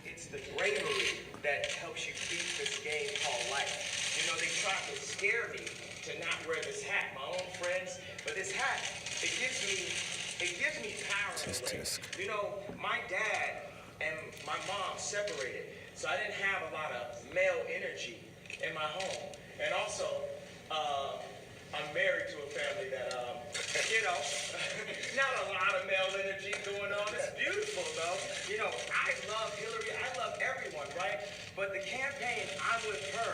It's the bravery that helps you beat this game called life. You know, they try to scare me to not wear this hat. My own friends, but this hat, it gives me power. Tisk, tisk. You know, my dad and my mom separated, so I didn't have a lot of male energy in my home. And also, I'm married to a family that, not a lot of male energy going on. It's beautiful, though. You know, I love Hillary. I love everyone, right? But the campaign, I'm with her,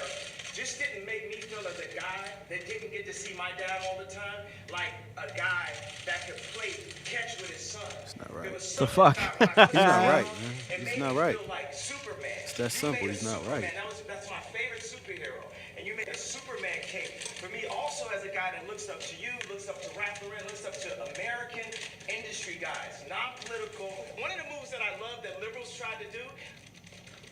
just didn't make me feel as a guy that didn't get to see my dad all the time, like a guy that could play catch with his son. It's not right. The fuck? He's not right, man. He's not right. Like Superman. It's that simple. He's not right. That's my favorite superhero. And you made a Superman cape. For me, also as a guy that looks up to you, looks up to Rap Lauren, looks up to American industry guys, non-political. One of the moves that I love that liberals tried to do,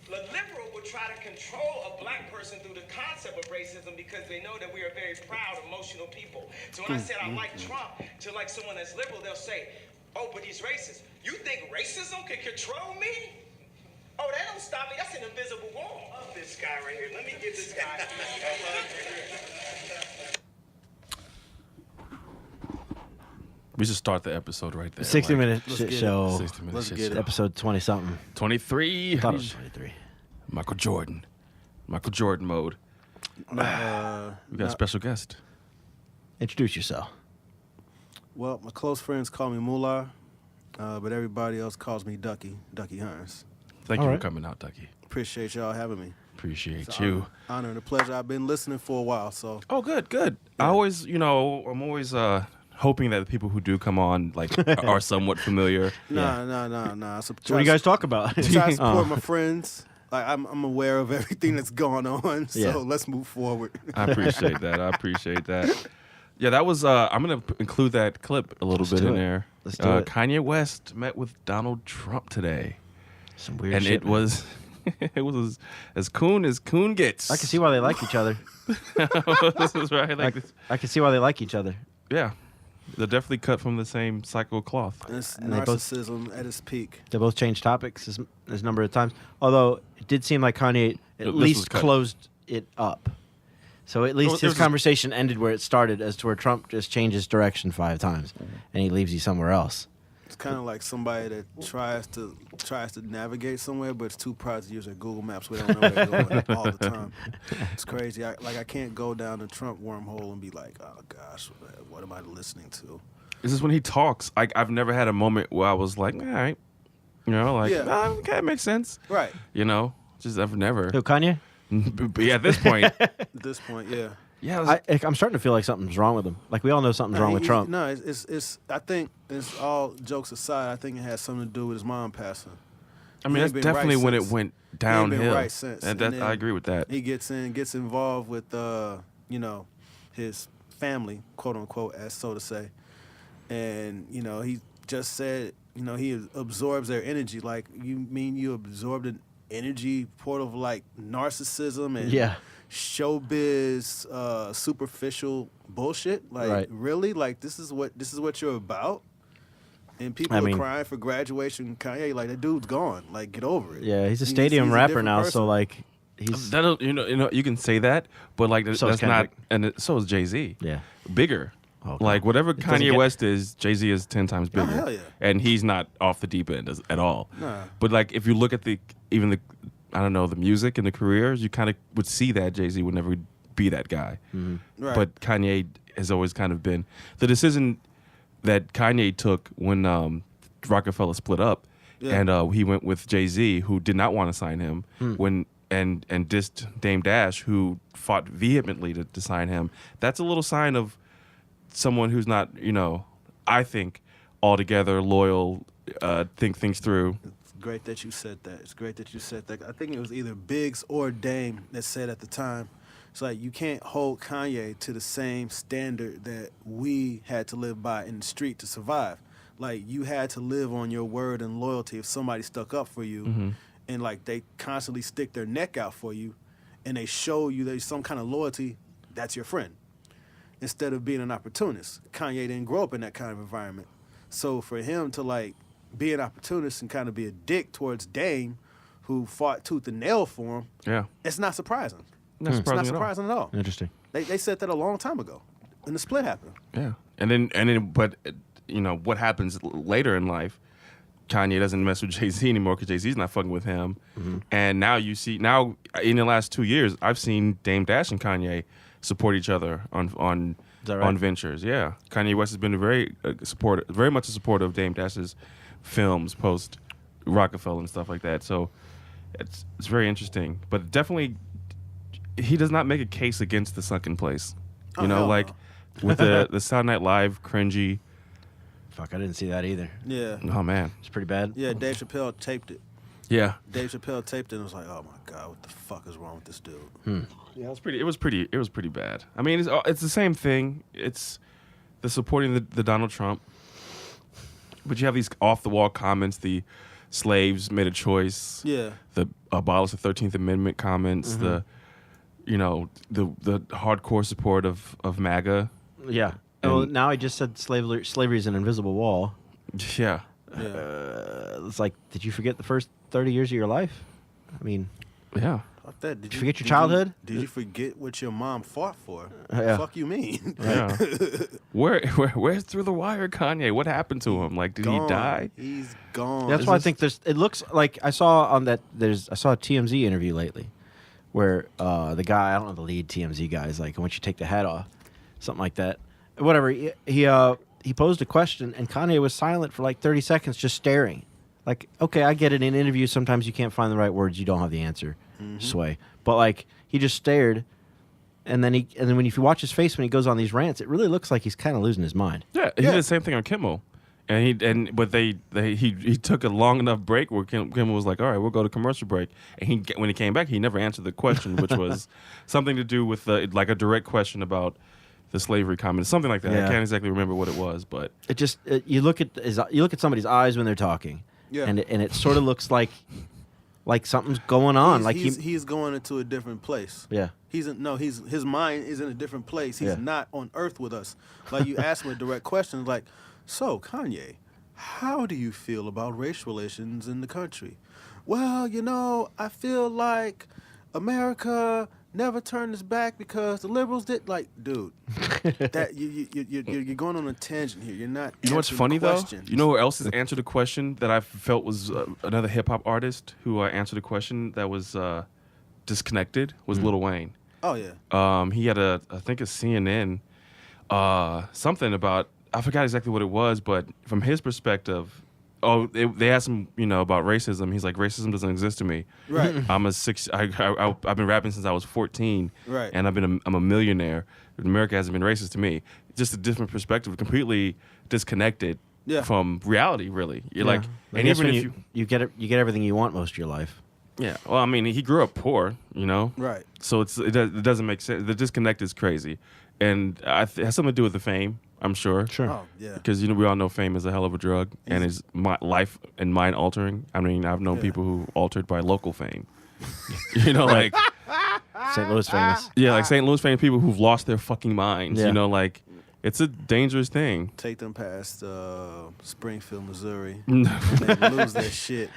the liberal would try to control a black person through the concept of racism because they know that we are very proud, emotional people. So when I said I like Trump to like someone that's liberal, they'll say, oh, but he's racist. You think racism can control me? Oh, that don't stop me. That's an invisible wall. I love this guy right here. Let me give this guy a hug. We should start the episode right there. 60-minute Let's shit get it. show. 60-minute Let's shit get show. it. Episode 20-something. 23. Thought it was 23. Michael Jordan. Michael Jordan mode. We got a special guest. Introduce yourself. Well, my close friends call me Moolah, but everybody else calls me Ducky Hines. Thank All you right. for coming out, Ducky. Appreciate y'all having me. Appreciate It's you. honor and a pleasure. I've been listening for a while, so Oh, good. I always, I'm always hoping that the people who do come on like are somewhat familiar. nah. So So what do you guys talk about? try to support my friends. Like I'm aware of everything that's going on, so Yeah. let's move forward. I appreciate that. Yeah, that was. I'm gonna include that clip a little bit do in it. there. Let's do it. Kanye West met with Donald Trump today, Some weird and shit. it was, it was as coon gets. I can see why they like each other. This is right. Like this. I can see why they like each other. Yeah, they're definitely cut from the same cycle cloth. It's And they both- narcissism at its peak. They both changed topics as a number of times. Although it did seem like Kanye at This was least cut. closed it up. So at least Well, his there's a- conversation ended where it started, as to where Trump just changes direction 5 times, and he leaves you somewhere else. It's kind of like somebody that tries to navigate somewhere, but it's too proud to use their Google Maps. We don't know where they're going all the time. It's crazy. I can't go down the Trump wormhole and be like, oh gosh, what am I listening to? This is when he talks. I've never had a moment where I was like, all right, Yeah. okay, it makes sense. Right. Just I've never. Who, Kanye? But yeah, at this point, At this point, yeah. yeah, I'm starting to feel like something's wrong with him. Like, we all know something's wrong with Trump. No, it's. I think it's all jokes aside. I think it has something to do with his mom passing. I mean, He that's ain't been definitely right when since. it went He ain't downhill. been right since. And And that, then I agree with that. He gets involved with his family, quote unquote, as so to say, and he just said he absorbs their energy. Like, you mean you absorbed an energy port of like narcissism and Yeah. showbiz, superficial bullshit? Like, Right. really? Like, this is what you're about? And people I are mean- crying for graduation. Kanye, like, that dude's gone. Like, get over it. Yeah, he's a stadium he's a rapper different now, person. so, like, he's... That you can say that, but like So is that's not, Kendrick. and so is Jay-Z. Yeah. Bigger. Okay. Like whatever It doesn't Kanye get- West is, Jay-Z is 10 times bigger. hell yeah. And he's not off the deep end at all. Nah. But like if you look at the music and the careers, you kind of would see that Jay-Z would never be that guy. Right. But Kanye has always kind of been the decision that Kanye took when Rockefeller split up, Yeah. and he went with Jay-Z, who did not want to sign him when and dissed Dame Dash, who fought vehemently to sign him. That's a little sign of someone who's not, I think, altogether loyal, think things through. It's great that you said that. It's great that you said that. I think it was either Biggs or Dame that said at the time, it's like, you can't hold Kanye to the same standard that we had to live by in the street to survive. Like, you had to live on your word and loyalty if somebody stuck up for you, and like they constantly stick their neck out for you, and they show you there's some kind of loyalty, that's your friend. Instead of being an opportunist. Kanye didn't grow up in that kind of environment. So for him to like be an opportunist and kind of be a dick towards Dame, who fought tooth and nail for him, Yeah. it's not surprising. Not It's not surprising at all. surprising at all. Interesting. They said that a long time ago, and the split happened. Yeah, and then, but you know what happens later in life? Kanye doesn't mess with Jay-Z anymore because Jay-Z's not fucking with him. And now you see, in the last 2 years, I've seen Dame Dash and Kanye support each other on that right? on ventures. Yeah, Kanye West has been very much a supporter of Dame Dash's films post Rockefeller and stuff like that. So it's very interesting, but definitely he does not make a case against the sunken place. You know, hell like no. with the Saturday Night Live cringy. Fuck, I didn't see that either. Yeah. Oh man. It's pretty bad. Yeah, Dave Chappelle taped it. Yeah. Dave Chappelle taped it and was like, "Oh my god, what the fuck is wrong with this dude?" Yeah, it was pretty bad. I mean, it's the same thing. It's the supporting the Donald Trump, but you have these off the wall comments. The slaves made a choice. Yeah. The abolish the 13th Amendment comments. The hardcore support of MAGA. Yeah. Well, now I just said slavery is an invisible wall. Yeah. Yeah. It's like, did you forget the first 30 years of your life? I mean, Yeah. Fuck that. Did you forget your childhood? Did you forget what your mom fought for? Yeah. Fuck you mean? Yeah. Where's Through the Wire Kanye? What happened to him? Like, did he Gone. die? He's gone. that's why I think it looks like I saw a TMZ interview lately where the guy, I don't know the lead TMZ guy, is like, once you take the hat off, something like that. Whatever. He posed a question and Kanye was silent for like 30 seconds just staring. Like, okay, I get it. In interviews, sometimes you can't find the right words. You don't have the answer. Sway. But like, he just stared, and then when you watch his face when he goes on these rants, it really looks like he's kind of losing his mind. Yeah, he did the same thing on Kimmel, but he took a long enough break where Kimmel was like, all right, we'll go to commercial break, and when he came back, he never answered the question, which was something to do with like a direct question about the slavery comment, something like that. Yeah. I can't exactly remember what it was, but It just you look at somebody's eyes when they're talking, Yeah. and it sort of looks like something's going on. He's going into a different place. Yeah. His mind is in a different place. He's Yeah. not on Earth with us. Like, you ask him a direct question, like, so Kanye, how do you feel about race relations in the country? Well, I feel like America never turned its back because the liberals did. Like, dude, that you're going on a tangent here. You're not. you know what's answering funny the though? question. You know who else has answered a question that I felt was another hip hop artist who answered a question that was disconnected was Lil Wayne. Oh yeah. He had I think a CNN, something about, I forgot exactly what it was, but from his perspective, they asked him, about racism. He's like, racism doesn't exist to me. Right. I've been rapping since I was 14. Right. And I'm a millionaire. America hasn't been racist to me. Just a different perspective, completely disconnected Yeah. from reality, really. You're Yeah. like, I and guess even when if you get everything you want most of your life. yeah, well, I mean, he grew up poor, Right. So it doesn't make sense. The disconnect is crazy, and it has something to do with the fame, I'm sure. Sure. Oh yeah. Because we all know fame is a hell of a drug and is life and mind altering. I mean, I've known Yeah. people who altered by local fame. Like St. Louis famous. like St. Louis fame, people who've lost their fucking minds. Yeah. Like it's a dangerous thing. Take them past Springfield, Missouri, and they lose their shit.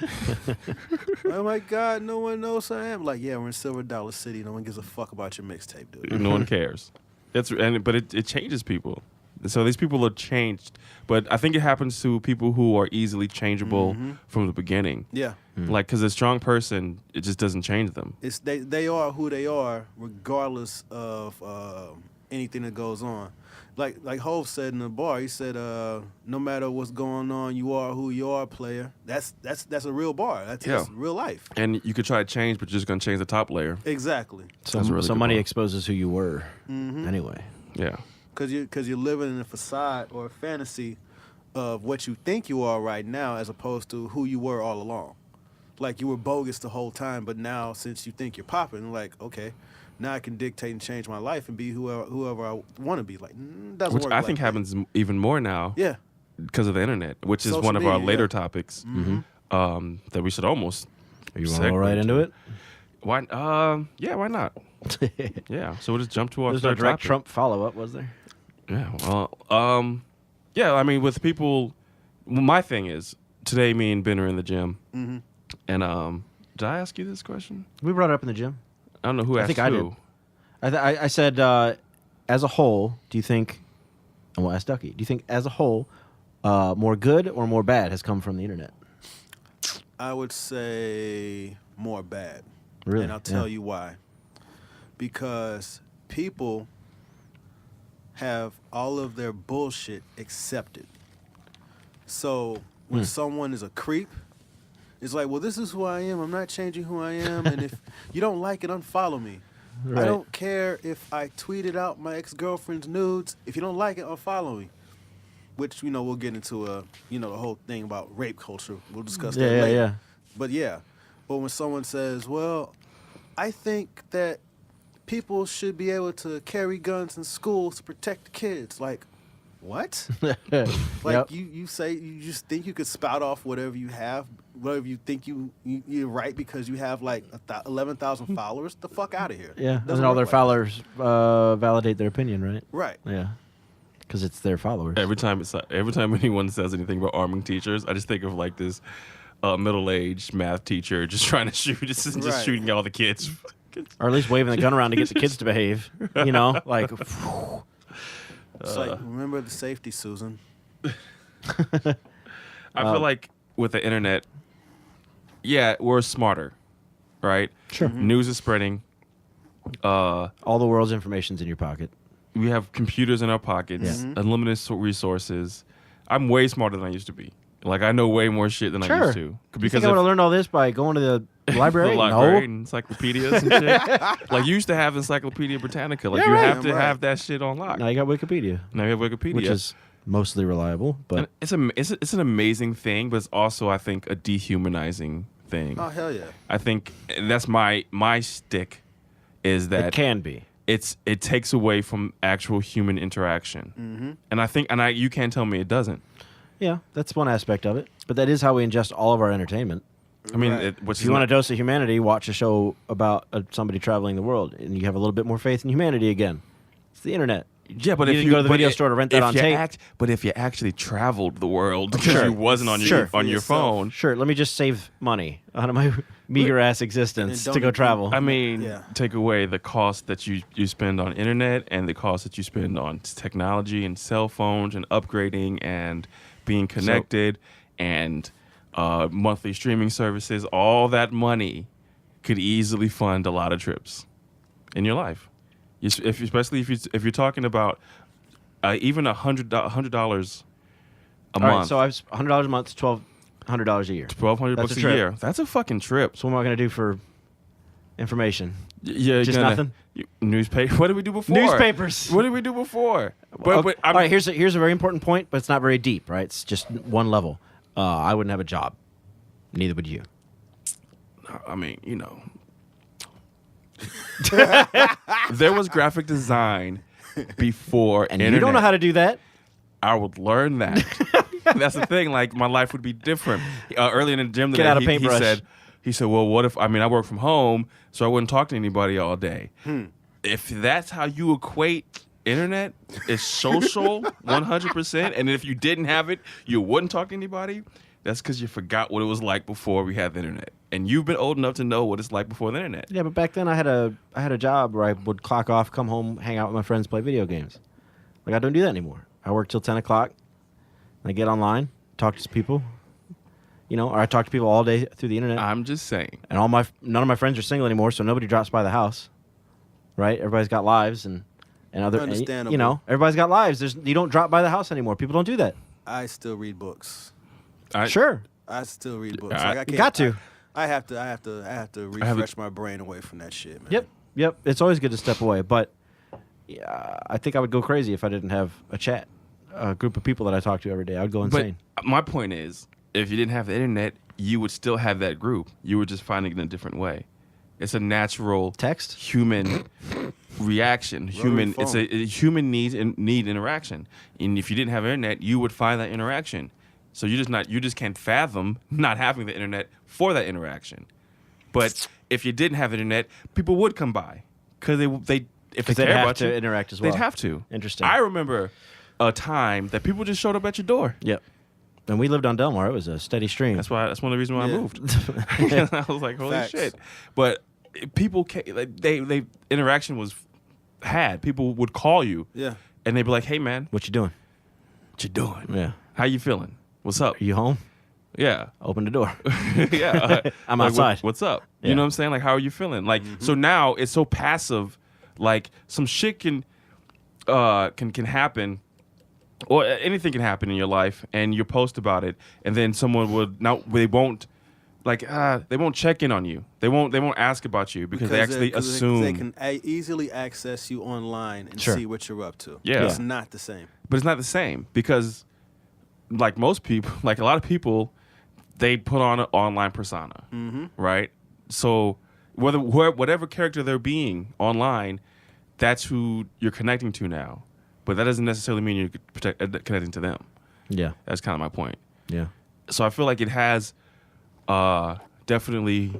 Oh my God, no one knows who I am. Like, yeah, we're in Silver Dollar City. No one gives a fuck about your mixtape, dude. No one cares. But it changes people. So these people are changed. But I think it happens to people who are easily changeable from the beginning. Yeah, Like, because a strong person, it just doesn't change them. it's they are who they are, regardless of anything that goes on. Like Hov said in the bar, he said, "No matter what's going on, you are who you are, player." That's a real bar. That's real life. And you could try to change, but you're just going to change the top layer. Exactly. So That's a really good money bar. exposes who you were. Mm-hmm. Anyway. Yeah. Because you're living in a facade or a fantasy of what you think you are right now, as opposed to who you were all along. Like, you were bogus the whole time, but now since you think you're popping, like, okay, now I can dictate and change my life and be whoever I want to be. Like, doesn't Which work I like think that. happens even more now Yeah. because of the internet, which is Social one of our media, later yeah. topics Mm-hmm. that we should almost You want to roll segue right into it? Why? Yeah, why not? Yeah. So we'll just jump to our There's no third direct topic. Trump follow-up, was there? Yeah. Well, yeah. I mean, with people, my thing is today, me and Ben are in the gym, and Did I ask you this question? We brought it up in the gym. I don't know who asked think I who. did. I said, as a whole, do you think, and we'll ask Ducky, do you think as a whole, more good or more bad has come from the internet? I would say more bad. Really? And I'll tell you why. Because people have all of their bullshit accepted. So when someone is a creep, it's like, well, this is who I am. I'm not changing who I am. And if you don't like it, unfollow me. Right. I don't care if I tweeted out my ex-girlfriend's nudes. If you don't like it, unfollow me. Which, we'll get into the whole thing about rape culture. We'll discuss that later. Yeah. But when someone says, well, I think that people should be able to carry guns in schools to protect the kids. Like, what? Yep. you say you just think you could spout off whatever you have, whatever you think you're right because you have like 11,000 followers. The fuck out of here. Yeah, and Doesn't then all work their like that. followers validate their opinion, right? Right. Yeah, because it's their followers. Every time anyone says anything about arming teachers, I just think of like this middle-aged math teacher just trying to shoot, just Right. shooting all the kids. Or at least waving the gun around to get the kids to behave. Like. It's like, remember the safety, Susan. I feel like with the internet, yeah, we're smarter, right? Sure. News is spreading. All the world's information's in your pocket. We have computers in our pockets, unlimited resources. I'm way smarter than I used to be. Like, I know way more shit than I used to. You think I would have learned all this by going to the library? The library No. and encyclopedias and shit. Like, you used to have Encyclopedia Britannica. Like, Yeah, you right. have to Right. have that shit on lock. Now you got Wikipedia, Now you have Wikipedia. which is mostly reliable, but And it's an amazing thing, but it's also, I think, a dehumanizing thing. Oh, hell yeah. I think and that's my stick is that it can be. it takes away from actual human interaction. And I think you can't tell me it doesn't. Yeah, that's one aspect of it. But that is how we ingest all of our entertainment. I mean, Right. If you want a dose of humanity, watch a show about somebody traveling the world, and you have a little bit more faith in humanity again. It's the internet. yeah, but You if didn't you go to the but video it- store to rent that if on you tape. But if you actually traveled the world because Sure. you wasn't on your Sure. on your yourself. phone. Sure, let me just save money out of my meager ass existence And to don't go even- travel. I mean, Yeah. take away the cost that you spend on internet and the cost that you spend on technology and cell phones and upgrading and being connected and monthly streaming services. All that money could easily fund a lot of trips in your life. Especially if you're talking about even $100 a all month. right, so I was $100 a month, $1,200 a year. $1,200 That's bucks a a trip. year. That's a fucking trip. So what am I going to do for information? Yeah, Just nothing? Newspaper. What did we do before? Newspapers. What did we do before? Okay, all right, here's a very important point, but it's not very deep, right? It's just one level. I wouldn't have a job. Neither would you. I mean, there was graphic design before And internet. you don't know how to do that. I would learn that. That's the thing. Like, my life would be different. Early in the gym, Get out a he paintbrush. said, well, what if, I work from home, so I wouldn't talk to anybody all day. If that's how you equate internet, it's social 100%, and if you didn't have it, you wouldn't talk to anybody, that's because you forgot what it was like before we had the internet. And you've been old enough to know what it's like before the internet. Yeah, but back then I had a job where I would clock off, come home, hang out with my friends, play video games. Like, I don't do that anymore. I work till 10 o'clock. I get online, talk to people, or I talk to people all day through the internet. I'm just saying. And none of my friends are single anymore, so nobody drops by the house. Right? Everybody's got lives and other. Understandable. Everybody's got lives. You don't drop by the house anymore. People don't do that. I still read books. Sure. I still read books. I- Like, I You can't, got to. I have to refresh my brain away from that shit, man. Yep. It's always good to step away, but yeah, I think I would go crazy if I didn't have a group of people that I talk to every day. I would go insane. But my point is, if you didn't have the internet, you would still have that group. You were just finding it in a different way. It's a natural Text? human reaction. It's a human need interaction. And if you didn't have internet, you would find that interaction. So you just can't fathom not having the internet for that interaction. But if you didn't have internet, people would come by because if they They'd care have about to you, interact as well. they'd have to. Interesting. I remember a time that people just showed up at your door. Yep. And we lived on Delmar. It was a steady stream. That's one of the reasons why I Yeah. moved. I was like, holy Facts. shit. But people, they interaction was had. People would call you. Yeah. And they'd be like, hey, man, What you doing? what you doing? Yeah. How you feeling? What's up? Are you home? Yeah. Open the door. Yeah. I'm Like, outside. what's up? Yeah. You know what I'm saying? Like, how are you feeling? Like, so now it's so passive. Like, some shit can happen, or anything can happen in your life, and you post about it, and then someone they won't check in on you. They won't ask about you because they actually assume. they can easily access you online and Sure. see what you're up to. Yeah. It's not the same. But it's not the same because, like most people, like a lot of people, they put on an online persona, right? So whatever character they're being online, that's who you're connecting to now. But that doesn't necessarily mean you're connecting to them. Yeah. That's kind of my point. Yeah. So I feel like it has definitely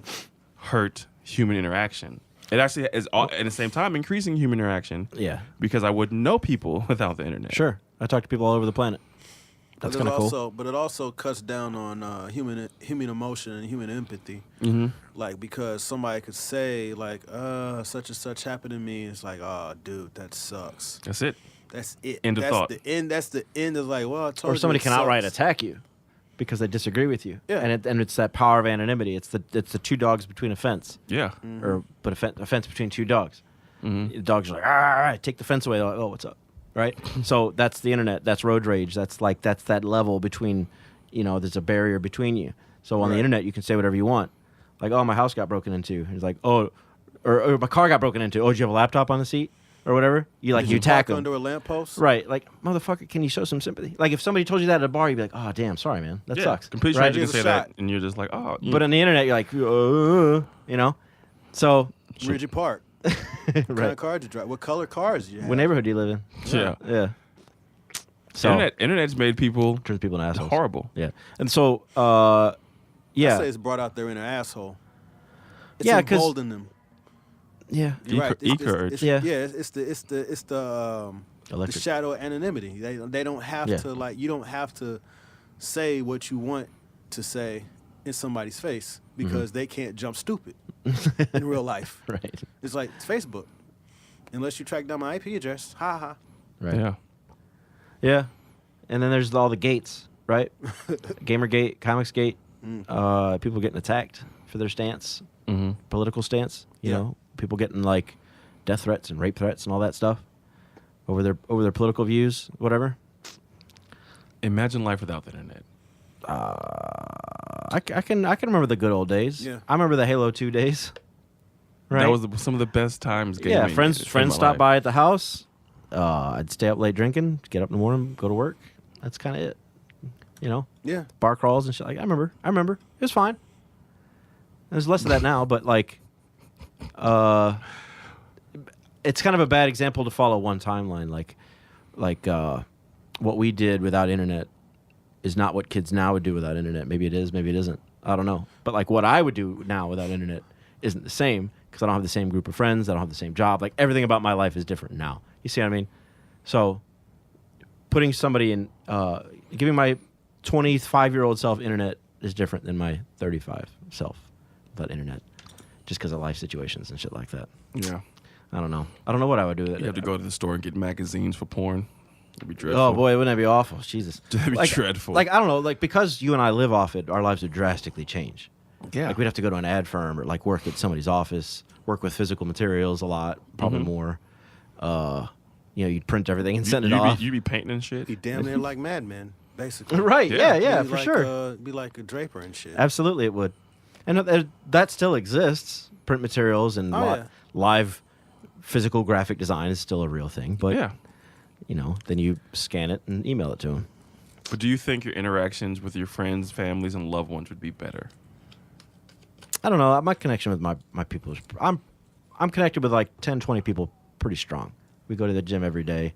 hurt human interaction. It actually is, at the same time, increasing human interaction. Yeah. Because I wouldn't know people without the internet. Sure. I talk to people all over the planet. That's kind of cool. But it also cuts down on human emotion and human empathy. Mm-hmm. Like, because somebody could say, like, such and such happened to me. It's like, oh, dude, that sucks. That's it. That's it. End of that's thought. The end. That's the end. Is like, well, I told Or you somebody it can outright sucks. attack you because they disagree with you. Yeah. And it's that power of anonymity. It's the two dogs between a fence. Yeah. Or but a fence between two dogs. Mm-hmm. The dogs are like, all right, take the fence away. They're like, oh, what's up? Right? So that's the internet. That's road rage. That's that level between, there's a barrier between you. So on the Right. internet, you can say whatever you want. Like, oh, my house got broken into. And it's like, oh, or my car got broken into. Oh, did you have a laptop on the seat? Or whatever. You Did attack park them. under a lamppost? Right. Like, motherfucker, can you show some sympathy? Like, if somebody told you that at a bar, you'd be like, oh, damn, sorry, man. That Yeah. sucks. Complete right? stranger can Here's a say that, shot. and you're just like, oh. But on the internet, you're like, So, Where'd you park? What kind right. of car did you drive? What color cars do you have? What neighborhood do you live in? Yeah. Yeah. So, Internet's made people turns people into assholes. horrible. Yeah. And so, I yeah. say it's brought out their inner asshole. It's Yeah, 'cause- emboldened them. Yeah. You're right. Encourage. Yeah. It's the Electric. shadow of anonymity. They don't have Yeah. to you don't have to say what you want to say in somebody's face because they can't jump stupid in real life. Right. It's like it's Facebook. Unless you track down my IP address, ha ha. Right. Yeah. Yeah. And then there's all the gates, right? Gamergate, Comicsgate, people getting attacked for their stance, Mm-hmm. political stance, you Yeah. know, people getting like death threats and rape threats and all that stuff over their political views, whatever. Imagine life without the internet. I can remember the good old days. Yeah. I remember the Halo 2 days. Right. That was some of the best times. yeah, gaming friends in my stopped life. by at the house. I'd stay up late drinking, get up in the morning, go to work. That's kind of it. You know, Yeah. bar crawls and shit. Like I remember. It was fine. There's less of that now, but like, it's kind of a bad example to follow one timeline. Like what we did without internet is not what kids now would do without internet. Maybe it is, maybe it isn't. I don't know. But like what I would do now without internet isn't the same because I don't have the same group of friends. I don't have the same job. Like everything about my life is different now. You see what I mean? So putting somebody in, giving my 25-year-old self internet is different than my 35 self without internet, just because of life situations and shit like that. Yeah. I don't know. I don't know what I would do with it. You have to go to the store and get magazines for porn. It'd be dreadful. Oh boy, wouldn't that be awful? Jesus, That'd be like, dreadful. Like I don't know, like because you and I live off it, our lives would drastically change. Yeah. Like we'd have to go to an ad firm or like work at somebody's office, work with physical materials a lot, probably more. You know, you'd print everything and send it off. You'd be painting and shit. Be damn near like Mad Men, basically. Right? Yeah. Yeah, Be for like, sure. Be like a draper and shit. Absolutely, it would. And that still exists. Print materials and Yeah. live physical graphic design is still a real thing. But Yeah. you know, then you scan it and email it to them. But do you think your interactions with your friends, families, and loved ones would be better? I don't know. My connection with my people is I'm connected with like 10, 20 people pretty strong. We go to the gym every day.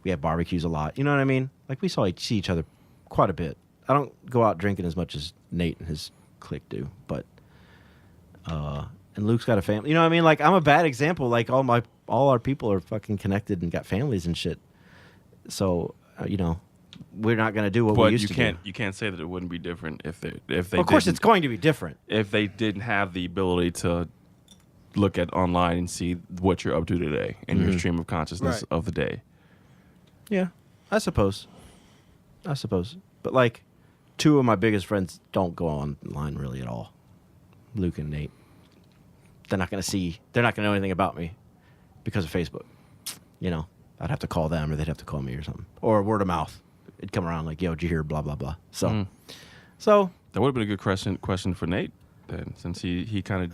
We have barbecues a lot. You know what I mean? Like we see each other quite a bit. I don't go out drinking as much as Nate and his clique do, but and Luke's got a family. You know what I mean? Like I'm a bad example. Like all our people are fucking connected and got families and shit. So you know, we're not going to do what we But used you to can't do. you can't say that it wouldn't be different if they Of course, didn't- it's going to be different. if they didn't have the ability to look at online and see what you're up to today and your stream of consciousness Right. of the day. Yeah, I suppose. But like, two of my biggest friends don't go online really at all. Luke and Nate. They're not going to know anything about me because of Facebook. You know, I'd have to call them or they'd have to call me or something. Or word of mouth. It'd come around like, yo, did you hear blah, blah, blah. So, That would have been a good question for Nate then, since he kind of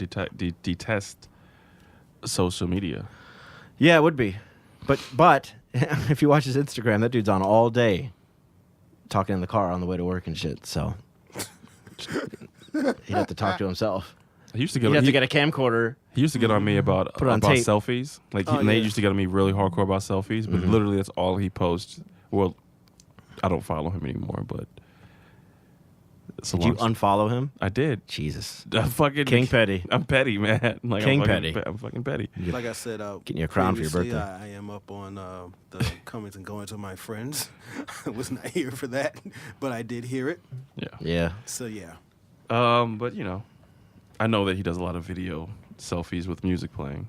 detests social media. yeah, it would be. But if you watch his Instagram, that dude's on all day talking in the car on the way to work and shit. So he'd have to talk to himself. He used to He'd get have to get a camcorder. he used to get on me about Put it on about tape. selfies. Like Oh, Nate yeah. used to get on me really hardcore about selfies, but literally that's all he posts. Well, I don't follow him anymore, but it's a Did you long- unfollow him? I did. Jesus. I'm fucking King Petty. I'm petty, man. Like King I'm fucking Petty. I'm fucking petty. Like I said, Getting you a crown for your previously, birthday. I am up on the comings and goings of my friends. I was not here for that, but I did hear it. Yeah. Yeah. So yeah, But you know, I know that he does a lot of video selfies with music playing.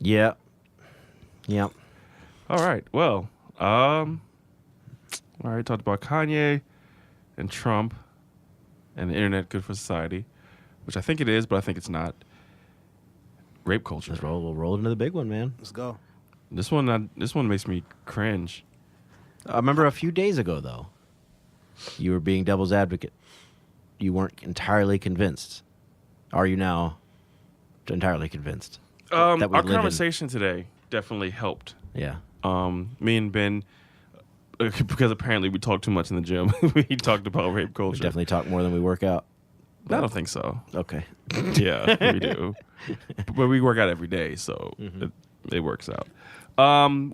Yeah. Yeah. All right. Well, all right. Talked about Kanye and Trump and the internet good for society, which I think it is, but I think it's not. Rape culture. Let's roll. We'll roll into the big one, man. let's go. This one makes me cringe. I remember a few days ago, though, you were being devil's advocate. You weren't entirely convinced. Are you now entirely convinced? that we Our live in- conversation today definitely helped. Yeah. Me and Ben, because apparently we talk too much in the gym. We talked about rape We culture. definitely talk more than we work out. I don't think so. Okay. Yeah, we do. But we work out every day, so it works out.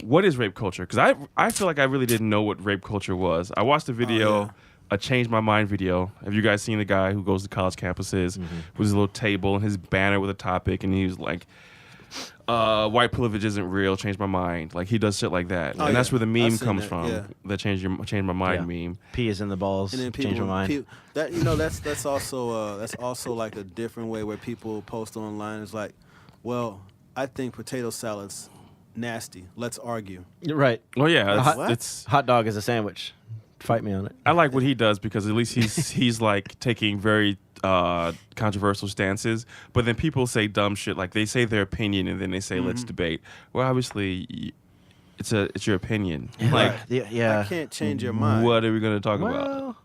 What is rape culture? Because I feel like I really didn't know what rape culture was. I watched a video, yeah. a Change My Mind video. Have you guys seen the guy who goes to college campuses with his little table and his banner with a topic, and he was like, white privilege isn't real, change my mind. Like, he does shit like that. Oh, and that's yeah. where the meme I've seen comes that, from, yeah. the change my mind meme. P is in the balls. And then people, Change my mind. that's also like a different way where people post online. It's like, well, I think potato salad's nasty. Let's argue. You're right. Well, yeah, What? it's Hot dog is a sandwich. Fight me on it. I like what he does because at least he's like taking very controversial stances, but then people say dumb shit, like they say their opinion and then they say let's debate. Well, obviously it's your opinion. Like, yeah. I can't change your mind. what are we going to talk about? Well,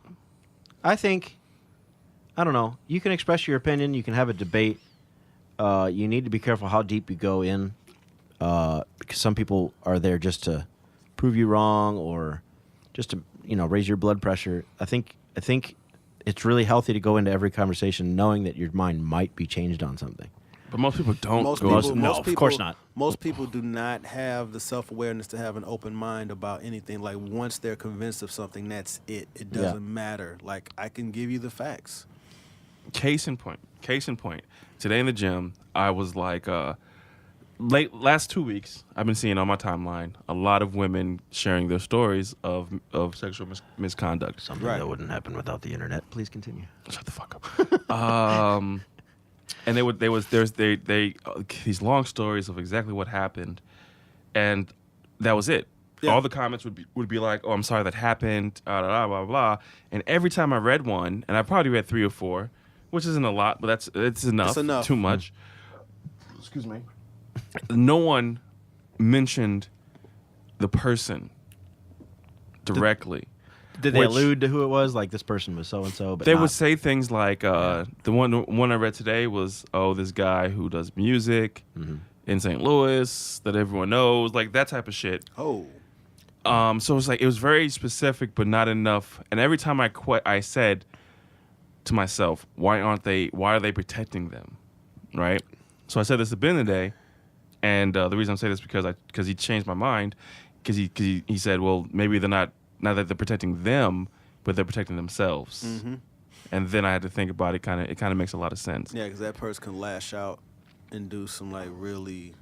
I think, I don't know. You can express your opinion. You can have a debate. You need to be careful how deep you go in, because some people are there just to prove you wrong or just to raise your blood pressure. I think it's really healthy to go into every conversation knowing that your mind might be changed on something. But most people don't Most go. people, no, most of people, course not. Most people do not have the self-awareness to have an open mind about anything. Like, once they're convinced of something, that's it. It doesn't matter. Like, I can give you the facts. Case in point. Today in the gym, I was like, last 2 weeks, I've been seeing on my timeline a lot of women sharing their stories of sexual misconduct. Something Right. that wouldn't happen without the internet. Please continue. Shut the fuck up. And there's these long stories of exactly what happened, and that was it. Yeah. All the comments would be like, "Oh, I'm sorry that happened," blah, blah, blah, blah. And every time I read one, and I probably read 3 or 4, which isn't a lot, but it's enough. It's enough. Too much. Excuse me. No one mentioned the person directly. Did they Which- allude to who it was? Like, this person was so and so, but They not- would say things like the one I read today was, "Oh, this guy who does music in St. Louis that everyone knows," like that type of shit. Oh, So it's like it was very specific, but not enough. And every time I said to myself, "Why are they protecting them?" Right. So I said this to Ben today, and the reason I'm saying this is because he changed my mind, because he said, "Well, maybe they're not that they're protecting them, but they're protecting themselves." And then I had to think about it. It kind of makes a lot of sense. yeah, because that person can lash out and do some like really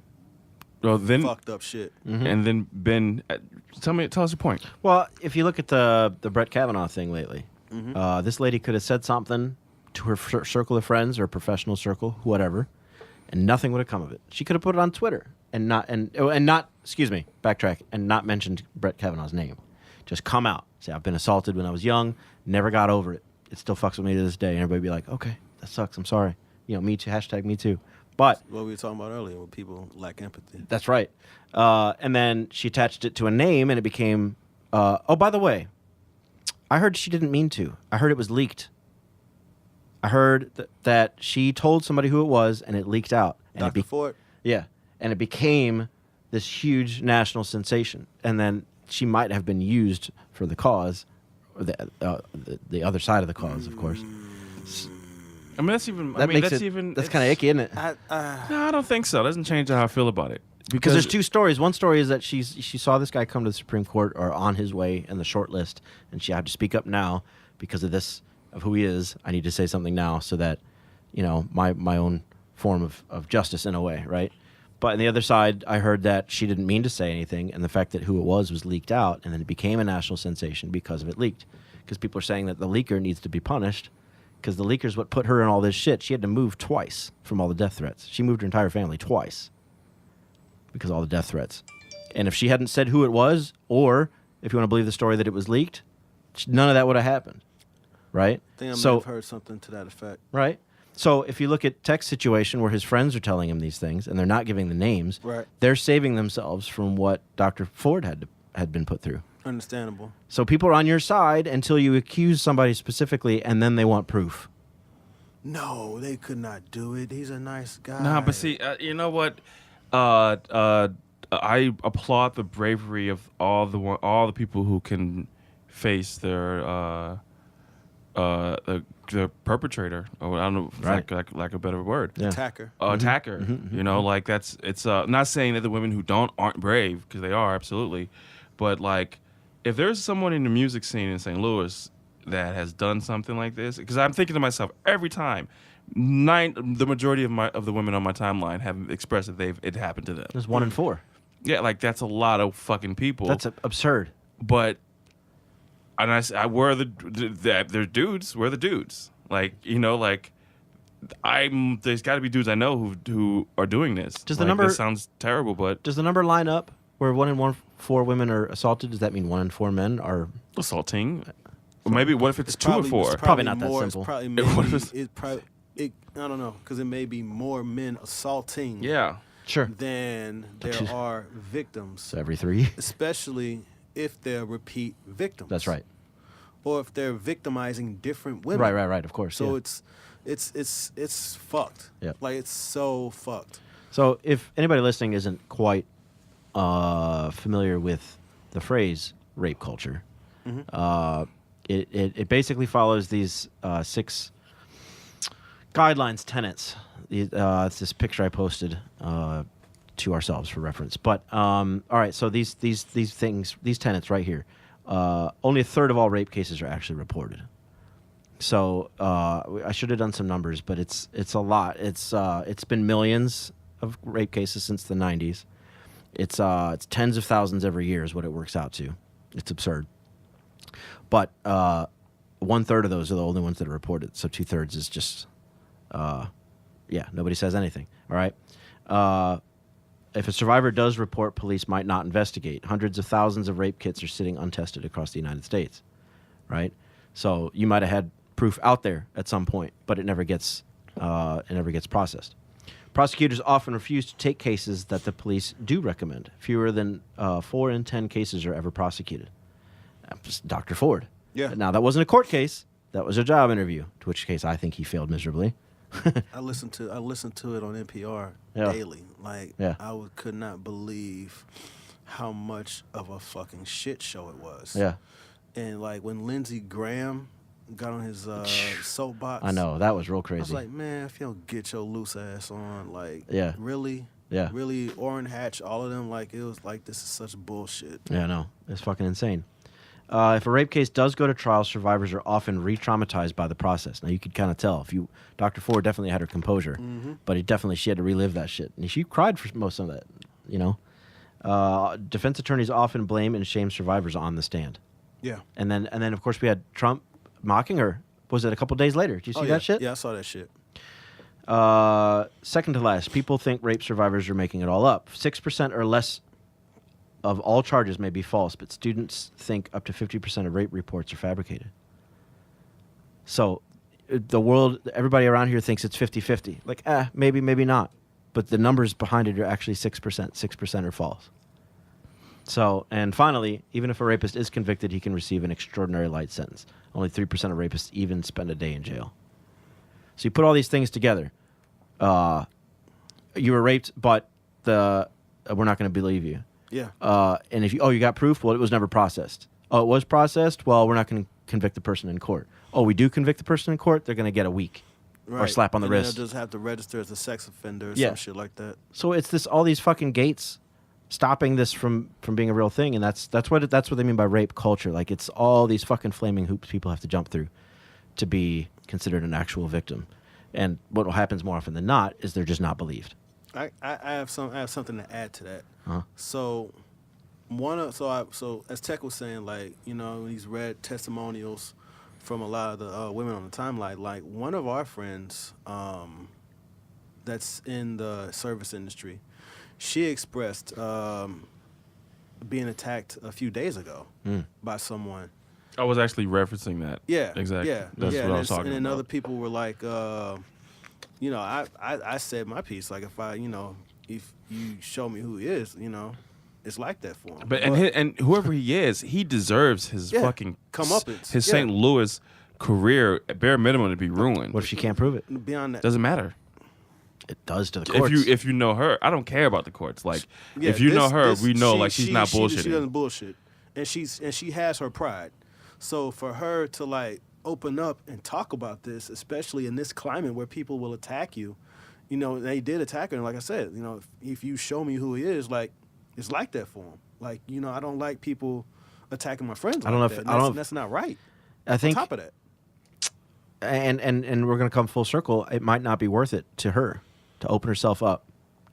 Well, then fucked up shit. and then been. Tell us your point. Well, if you look at the Brett Kavanaugh thing lately, this lady could have said something to her circle of friends or professional circle, whatever, and nothing would have come of it. She could have put it on Twitter and not mentioned Brett Kavanaugh's name. Just come out, say I've been assaulted when I was young, never got over it. It still fucks with me to this day. And everybody be like, okay, that sucks. I'm sorry. Me too. # me too. But What we were talking about earlier, when people lack empathy. that's right. And then she attached it to a name, and it became. Oh, by the way, I heard she didn't mean to. I heard it was leaked. I heard that she told somebody who it was, and it leaked out. And Dr. Ford? Yeah, and it became this huge national sensation. And then she might have been used for the cause, or the other side of the cause, of course. I mean, that's even. That's kind of icky, isn't it? No, I don't think so. It doesn't change how I feel about it. Because there's two stories. One story is that she saw this guy come to the Supreme Court or on his way in the short list, and she had to speak up now because of who he is. I need to say something now so that, my own form of justice in a way, right? But on the other side, I heard that she didn't mean to say anything, and the fact that who it was leaked out, and then it became a national sensation because of it leaked. Because people are saying that the leaker needs to be punished, because the leaker's what put her in all this shit. She had to move twice from all the death threats. She moved her entire family twice because of all the death threats. And if she hadn't said who it was, or if you want to believe the story that it was leaked, none of that would have happened, right? I think I might have heard something to that effect. Right? So if you look at Tech's situation where his friends are telling him these things and they're not giving the names, right, they're saving themselves from what Dr. Ford had been put through. Understandable. So people are on your side until you accuse somebody specifically, and then they want proof. No, they could not do it. He's a nice guy. Nah, but see, you know what? I applaud the bravery of all the people who can face the perpetrator. Or I don't know, right, like a better word. Yeah. Attacker. Attacker. Like it's not saying that the women who aren't brave, because they are, absolutely, but like if there's someone in the music scene in St. Louis that has done something like this, because I'm thinking to myself every time, the majority of the women on my timeline have expressed that it happened to them. There's 1 in 4. Yeah, like that's a lot of fucking people. That's absurd. But and we're they're dudes. We're the dudes. Like there's got to be dudes I know who are doing this. Does the number? This sounds terrible, but does the number line up where 1 in 4 women are assaulted? Does that mean 1 in 4 men are assaulting? Or maybe what if it's 2 or 4? It's probably not that simple. It's probably I don't know, because it may be more men assaulting. Yeah, sure. Than there are victims. So every 3, especially if they're repeat victims. That's right. Or if they're victimizing different women. Right. Of course. So yeah. it's fucked. Yeah. Like it's so fucked. So if anybody listening isn't quite familiar with the phrase rape culture, it basically follows these 6 guidelines, tenets. It's this picture I posted to ourselves for reference. But all right, so these things, these tenets right here, only a third of all rape cases are actually reported. So I should have done some numbers, but it's a lot. It's been millions of rape cases since the 90s. It's tens of thousands every year is what it works out to. It's absurd. But 1/3 of those are the only ones that are reported. So 2/3 is just, nobody says anything. All right. If a survivor does report, police might not investigate. Hundreds of thousands of rape kits are sitting untested across the United States. Right. So you might have had proof out there at some point, but it never gets processed. Prosecutors often refuse to take cases that the police do recommend. Fewer than 4 in 10 cases are ever prosecuted. Dr. Ford. Yeah. Now, that wasn't a court case. That was a job interview, to which case I think he failed miserably. I listened to it on NPR daily. Like, I could not believe how much of a fucking shit show it was. Yeah. And, like, when Lindsey Graham got on his soapbox. I know, that was real crazy. I was like, man, if you don't get your loose ass on, like, really? Yeah. Really, Orrin Hatch, all of them, like, it was like, this is such bullshit. Yeah, no, it's fucking insane. If a rape case does go to trial, survivors are often re-traumatized by the process. Now, you could kind of tell. Dr. Ford definitely had her composure, but she had to relive that shit. And she cried for most of that. You know, defense attorneys often blame and shame survivors on the stand. Yeah. And then of course we had Trump mocking her. Was it a couple days later? Did you see that shit? Yeah, I saw that shit. Second to last, people think rape survivors are making it all up. 6% or less of all charges may be false, but students think up to 50% of rape reports are fabricated. So the world, everybody around here thinks it's 50-50. Like, maybe, maybe not. But the numbers behind it are actually 6%. 6% are false. So, and finally, even if a rapist is convicted, he can receive an extraordinary light sentence. Only 3% of rapists even spend a day in jail. So you put all these things together. You were raped, but we're not going to believe you. Yeah. And if you got proof, well, it was never processed. Oh, it was processed? Well, we're not going to convict the person in court. Oh, we do convict the person in court? They're going to get a week. Right. Or slap on the and then wrist. They'll just have to register as a sex offender or Yeah. some shit like that. So it's all these fucking gates stopping this from being a real thing, and that's what they mean by rape culture. Like, it's all these fucking flaming hoops people have to jump through to be considered an actual victim. And what happens more often than not is they're just not believed. I have something to add to that. Uh-huh. So so as Tech was saying, like, you know, he's read testimonials from a lot of the women on the timeline. Like, one of our friends that's in the service industry, she expressed being attacked a few days ago by someone. I was actually referencing that. Yeah, exactly. Yeah, That's yeah. what I was talking and then about. other people were like, you know, I said my piece. Like, if you show me who he is, you know, it's like that for him. But and whoever he is, he deserves his fucking comeuppance. his Yeah. St. Louis career, at bare minimum, to be ruined. What if she can't prove it? Beyond that, Doesn't matter. It does to the courts. If you know her, I don't care about the courts. Like, yeah, if you know her, this- we know she- like she's not bullshitting. She doesn't bullshit, and she has her pride. So for her to like open up and talk about this, especially in this climate where people will attack you, you know, they did attack her. And like I said, you know, if you show me who he is, like, it's like that for him. Like, you know, I don't like people attacking my friends. I don't know like if- that. I don't know if- That's not right. I think, On top of that, and we're going to come full circle. It might not be worth it to her to open herself up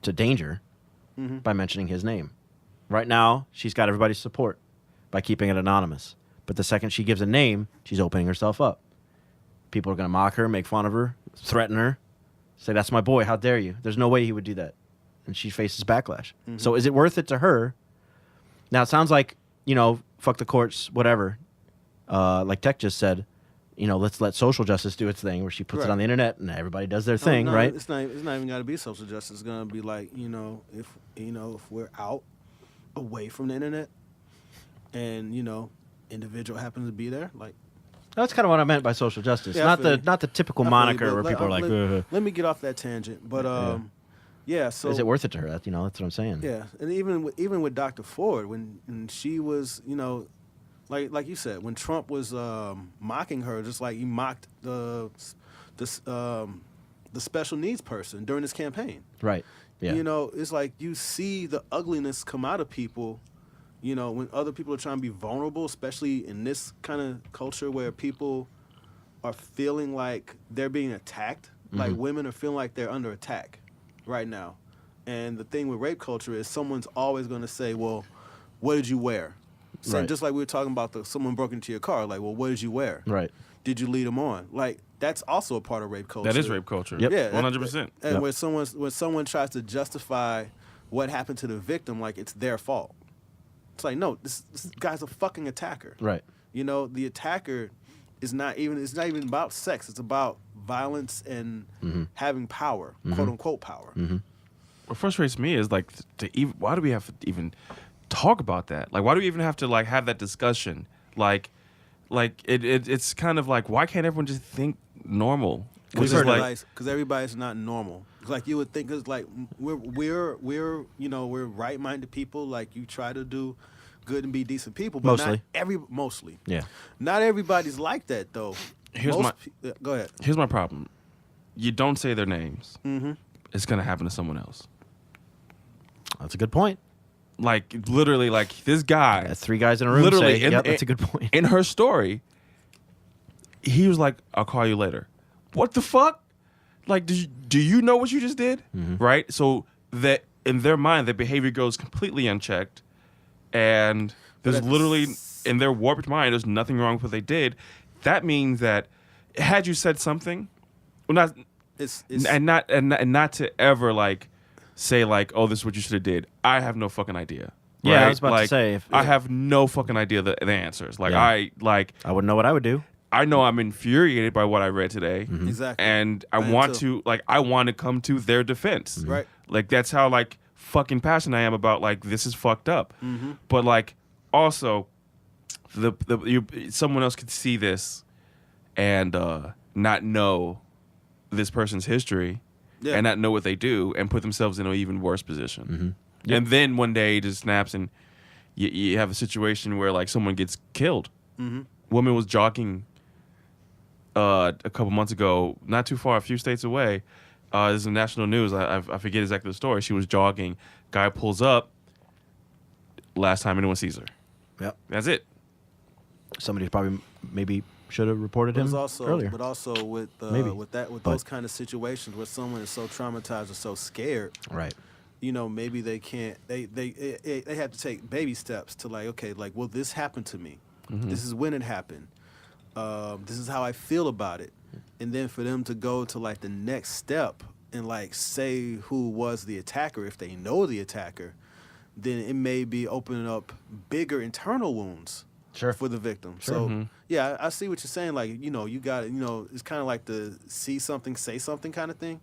to danger by mentioning his name. Right now, she's got everybody's support by keeping it anonymous. But the second she gives a name, she's opening herself up. People are going to mock her, make fun of her, threaten her, say, "That's my boy. How dare you?" There's no way he would do that. And she faces backlash. So is it worth it to her? Now, it sounds like, you know, fuck the courts, whatever. Like Tech just said, you know, let's let social justice do its thing, where she puts it Right. on the internet and everybody does their thing, no, right? It's not even got to be social justice. It's going to be like, if we're out away from the internet, and individual happens to be there, like. That's kind of what I meant by social justice. Yeah, I not feel the you. not the typical I feel you, moniker but where people are like, "Ugh." let me get off that tangent, but yeah. So Is it worth it to her? That's what I'm saying. Yeah, and even with Dr. Ford, when she was, like you said, when Trump was mocking her, just like he mocked the special needs person during his campaign. Right. Yeah. It's like you see the ugliness come out of people. When other people are trying to be vulnerable, especially in this kind of culture where people are feeling like they're being attacked, like women are feeling like they're under attack right now. And the thing with rape culture is someone's always going to say, well, what did you wear? Same, Right. just like we were talking about someone broke into your car, like, well, what did you wear? Right. Did you lead them on? Like, that's also a part of rape culture. That is rape culture. Yep. Yeah, 100%. And Yep. when someone tries to justify what happened to the victim, like it's their fault. It's like, no, this guy's a fucking attacker. Right. The attacker is not even about sex. It's about violence and having power, quote unquote power. What frustrates me is like why do we have to even talk about that? Like, why do we even have to like have that discussion? Like it's kind of like, why can't everyone just think normal? Because Which is like, everybody's not normal. Like you would think, because like we're right-minded people. Like you try to do good and be decent people, but mostly. Yeah. Not everybody's like that though. Go ahead. here's my problem. You don't say their names. It's gonna happen to someone else. That's a good point. Like literally, like this guy. That's three guys in a room. Literally, say, yep, that's a good point. In her story, he was like, "I'll call you later." What the fuck? Like, do you know what you just did? Right? So that in their mind, their behavior goes completely unchecked, and there's literally in their warped mind, there's nothing wrong with what they did. That means that had you said something, well, not It's and not to ever like say like, oh, this is what you should have did. I have no fucking idea. Yeah, I right? was about to Like, say, I have no fucking idea the answers. Like Yeah. I wouldn't know what I would do. I know I'm infuriated by what I read today. exactly. And I am want too. to I want to come to their defense. Right. Like that's how like fucking passionate I am about like this is fucked up. But like also someone else could see this and not know this person's history Yeah. and not know what they do and put themselves in an even worse position. Yep. And then one day it just snaps and you have a situation where like someone gets killed. Woman was jogging a couple months ago, not too far, a few states away. This is national news. I forget exactly the story. She was jogging. Guy pulls up. Last time anyone sees her. Yep. That's it. Somebody probably maybe should have reported But him it's also, earlier. but also with Maybe. with But- those kind of situations where someone is so traumatized or so scared, Right. you know, maybe they can't. They have to take baby steps to like, okay, like, well, this happened to me. This is when it happened. This is how I feel about it, and then for them to go to like the next step and like say who was the attacker if they know the attacker, then it may be opening up bigger internal wounds. Sure. For the victim. So yeah, I see what you're saying. Like, you know, you got it. You know, it's kind of like the see something, say something kind of thing.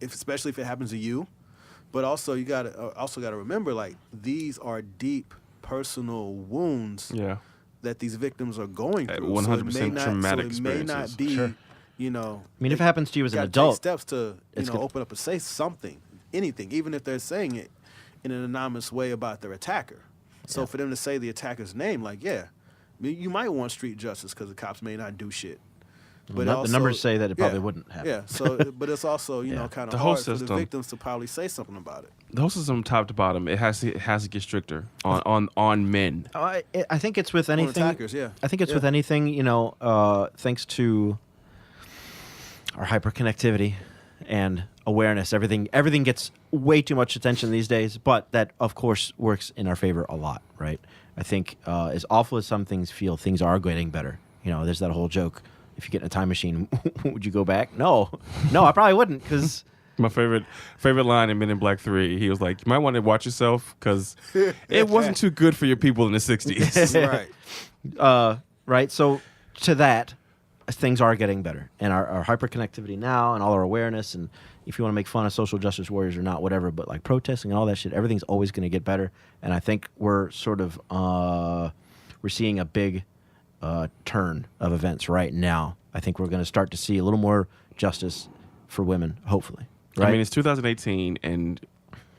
Especially if it happens to you, but also you got to remember like these are deep personal wounds Yeah. that these victims are going through. 100% traumatic so it may not experiences. be, Sure. you know. I mean, if it happens to you as an gotta adult, take steps to you it's know gonna- open up and say something, anything, even if they're saying it in an anonymous way about their attacker. So for them to say the attacker's name, like, yeah, I mean, you might want street justice because the cops may not do shit. But the also, numbers say that it probably yeah, wouldn't happen. Yeah. So, but it's also you Yeah. know kind The of whole hard for the system. victims to probably say something about it. The whole system, top to bottom, it has to get stricter on men. I think it's with anything. attackers, yeah. I think it's Yeah. with anything, you know, thanks to our hyperconnectivity and awareness. Everything gets way too much attention these days, but that, of course, works in our favor a lot, right? I think as awful as some things feel, things are getting better. You know, there's that whole joke. If you get in a time machine, would you go back? No, I probably wouldn't, because My favorite line in Men in Black 3, he was like, you might want to watch yourself because it wasn't too good for your people in the 60s. Right. right? So to that, things are getting better. And our hyperconnectivity now and all our awareness, and if you want to make fun of social justice warriors or not, whatever, but like protesting and all that shit, everything's always going to get better. And I think we're sort of, we're seeing a big turn of events right now. I think we're going to start to see a little more justice for women, hopefully. Right? I mean, it's 2018, and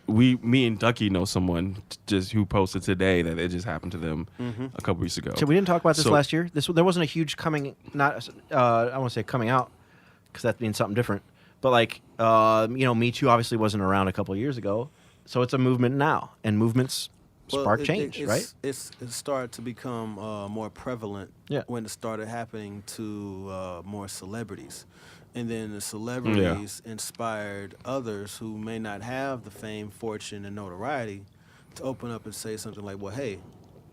me and Ducky know someone just who posted today that it just happened to them a couple weeks ago. So we didn't talk about this So- last year. There wasn't a huge coming. Not I want to say coming out, because that means something different. But like you know, Me Too obviously wasn't around a couple of years ago, so it's a movement now, and movements spark change, right? It started to become more prevalent Yeah. when it started happening to more celebrities. And then the celebrities inspired others who may not have the fame, fortune, and notoriety to open up and say something like, well, hey,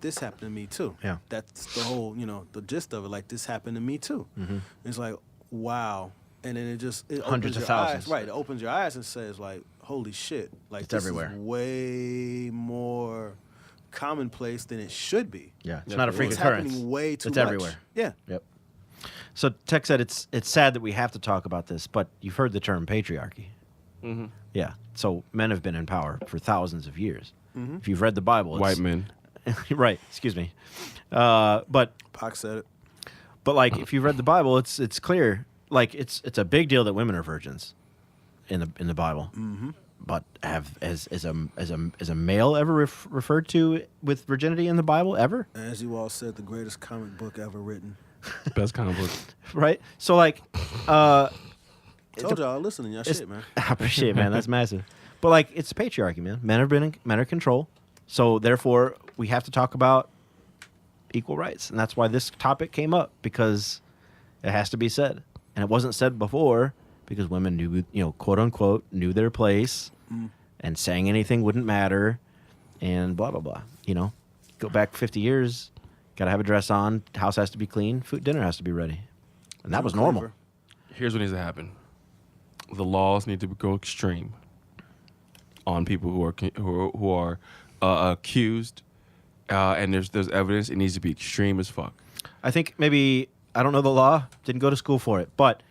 this happened to me too. Yeah. That's the whole, you know, the gist of it. Like, this happened to me too. It's like, wow. And then it Hundreds opens of your thousands. eyes. Right. It opens your eyes and says, like, holy shit. Like, It's this everywhere. is way more commonplace than it should be. Yeah, it's not a freak It's occurrence. happening way too It's much. everywhere. Yeah. Yep. So Tech said it's sad that we have to talk about this, but you've heard the term patriarchy. Yeah. So men have been in power for thousands of years. If you've read the Bible, it's, White men. right? Excuse me. But Pac said it. like if you've read the Bible, it's clear. Like it's a big deal that women are virgins in the Bible. But as a male ever referred to with virginity in the Bible ever? As you all said, the greatest comic book ever written. Best comic book. Right. So like. Told y'all, I'm listening to y'all It's- shit, man. I appreciate it, man. That's massive. But like, it's patriarchy, man. Men are in control. So therefore, we have to talk about equal rights, and that's why this topic came up, because it has to be said, and it wasn't said before because women knew, you know, quote unquote, knew their place, and saying anything wouldn't matter, and blah blah blah. You know, go back 50 years, gotta have a dress on, house has to be clean, dinner has to be ready, and that was normal. Here's what needs to happen: the laws need to go extreme on people who are accused, and there's evidence. It needs to be extreme as fuck. I think maybe, I don't know the law, didn't go to school for it, but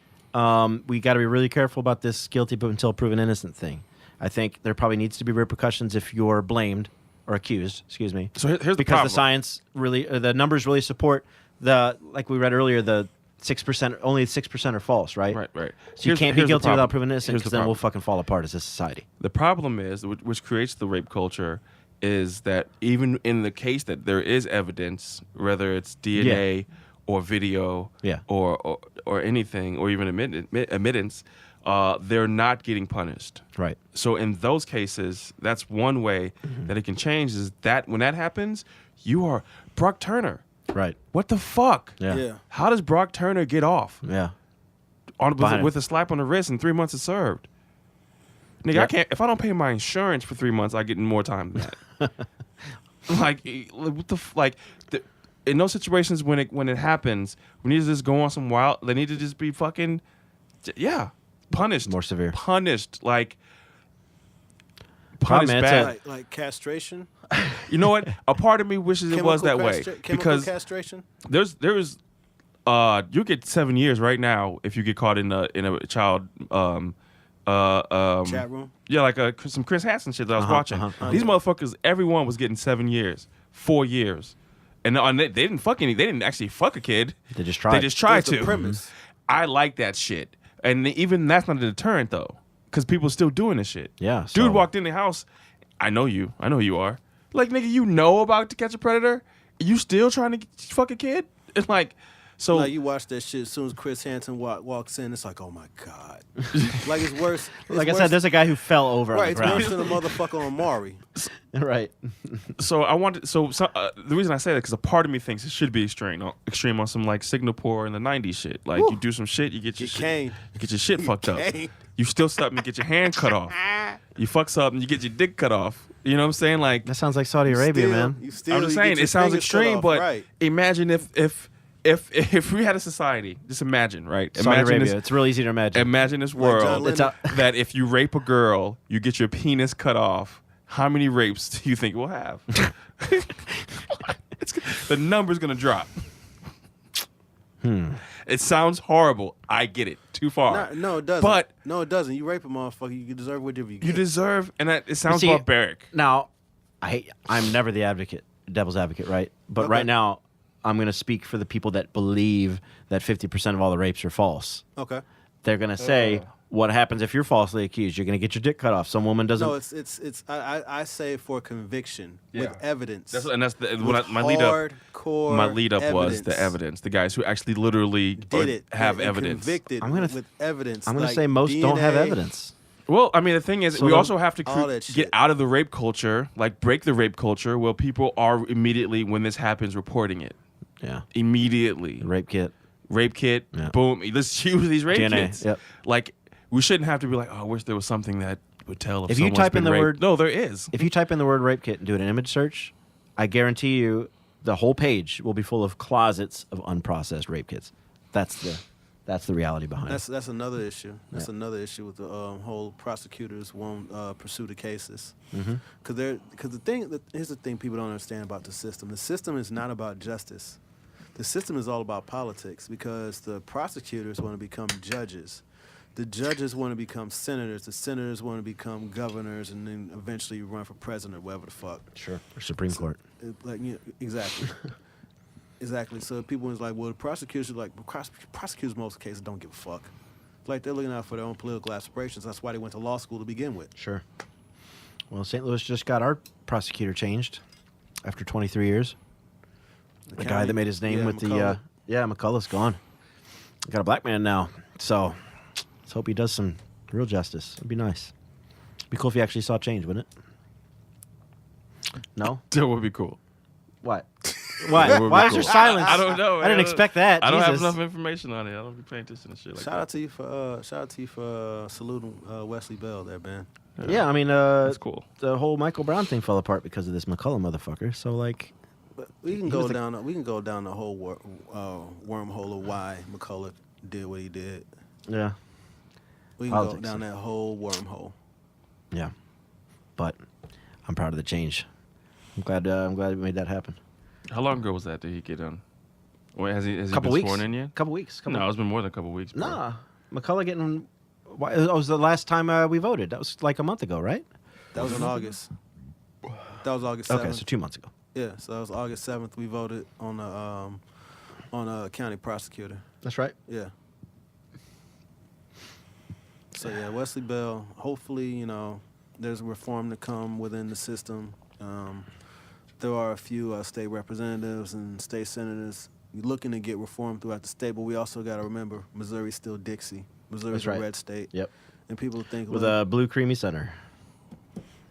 we got to be really careful about this guilty but until proven innocent thing. I think there probably needs to be repercussions if you're blamed or accused, excuse me. So here's the because problem. the science really, the numbers really support like we read earlier, the 6%, only 6% are false, right? Right. So you can't be here's the guilty problem. without proven innocent, Here's the because then we'll problem. fucking fall apart as a society. The problem is, which creates the rape culture, is that even in the case that there is evidence, whether it's DNA or video or anything, or even admittance, they're not getting punished. Right. So in those cases, that's one way that it can change, is that when that happens, you are Brock Turner. Right. What the fuck? Yeah. How does Brock Turner get off? Yeah. With a slap on the wrist and 3 months is served. Nigga, Yep. I can't. If I don't pay my insurance for 3 months, I get more time than that. What the in those situations when it happens, we need to just go on some wild. They need to just be fucking, punished. More severe. Punished, like Problem, punished man, bad. Like castration. You know what? A part of me wishes it was that way, Chemical because castration. there's you get 7 years right now if you get caught in a child Chat room. Yeah, like some Chris Hansen shit that I was watching. These motherfuckers, everyone was getting 7 years, 4 years, and they didn't they didn't actually fuck a kid. They just tried. They just tried That's the to. premise. I like that shit, and even that's not a deterrent though, because people still doing this shit. Yeah, dude so- walked in the house. I know you are. Like, nigga, you know about To Catch a Predator. You still trying to fuck a kid? It's like, so Like you watch that shit as soon as Chris Hansen walks in, it's like, oh my god, like it's worse. Like I said, there's a guy who fell over right. on It's the ground. worse than a motherfucker on Maury. Right. So I wanted. The reason I say that, because a part of me thinks it should be extreme on some like Singapore in the '90s shit. Like, Woo. you do some shit, you get your shit, caned. you get your shit fucked up. caned. You still something, you get your hand cut off. You fuck something, you get your dick cut off. You know what I'm saying? Like, That sounds like Saudi Arabia, man. You still, I'm just you saying get your it sounds fingers cut extreme, off, but right. imagine if we had a society. Just imagine, right? Saudi Imagine Arabia. this. It's real easy to imagine. Imagine this John world Lennon. that if you rape a girl, you get your penis cut off. How many rapes do you think we'll have? The number's gonna drop. It sounds horrible. I get it. Too far. No, it doesn't. But no, it doesn't. You rape a motherfucker, you deserve whatever you get. you deserve, and it sounds See, barbaric. Now, I'm never the devil's advocate, right? But Okay. right now, I'm going to speak for the people that believe that 50% of all the rapes are false. Okay. They're going to say, what happens if you're falsely accused? You're going to get your dick cut off. Some woman doesn't. No, it's. I say for conviction with evidence. That's with my lead up. hardcore My lead up was the evidence. evidence. The guys who actually literally Did it have and evidence. Convicted with evidence. I'm going to like say most don't have DNA. evidence. Well, I mean, the thing is, So we then- also have to all that get shit. out of the rape culture, like break the rape culture, where people are immediately, when this happens, reporting it. Yeah. Immediately. Rape kit. Rape kit, Yeah. boom. Let's use these rape DNA, kits. yep. Like, we shouldn't have to be like, oh, I wish there was something that would tell if If you someone's type in been the raped. word- No, there is. If you type in the word rape kit and do an image search, I guarantee you the whole page will be full of closets of unprocessed rape kits. That's the reality behind it. That's another issue. That's another issue with the whole prosecutors won't pursue the cases. Because here's the thing people don't understand about the system. The system is not about justice. The system is all about politics, because the prosecutors want to become judges. The judges want to become senators. The senators want to become governors, and then eventually run for president or whatever the fuck. Sure. Or Supreme Court. Exactly. Exactly. So people was like, well, the prosecutors prosecutors in most cases don't give a fuck. Like, they're looking out for their own political aspirations. That's why they went to law school to begin with. Sure. Well, St. Louis just got our prosecutor changed after 23 years. The guy that made his name with McCullough. McCullough's gone. Got a black man now. So let's hope he does some real justice. It'd be nice. It'd be cool if he actually saw change, wouldn't it? No? That would be cool. What? That Why? would be Why is cool. there silence? I don't know. I didn't expect that. I don't have Jesus. enough information on it. I don't be paying attention to shit like Shout out to you for saluting Wesley Bell there, man. Yeah, I mean, That's cool. the whole Michael Brown thing fell apart because of this McCullough motherfucker. So like, But we can go down. We can go down the whole wormhole of why McCullough did what he did. yeah, We can I'll go take down some. that whole wormhole. yeah. But I'm proud of the change. I'm glad we made that happen. How long ago was that? Did he get on? Wait, has he Couple been weeks. sworn in yet? Couple weeks. No, it's been more than a couple weeks. Bro. Nah, McCullough getting. Why, it was the last time we voted. That was like a month ago, right? That was in August. That was August 7th. Okay, so 2 months ago. Yeah, so that was August 7th. We voted on a county prosecutor. That's right. Yeah. So yeah, Wesley Bell. Hopefully, there's reform to come within the system. There are a few state representatives and state senators looking to get reform throughout the state, but we also got to remember Missouri's still Dixie. Missouri's That's right. a red state. Yep. And people think With a blue creamy center.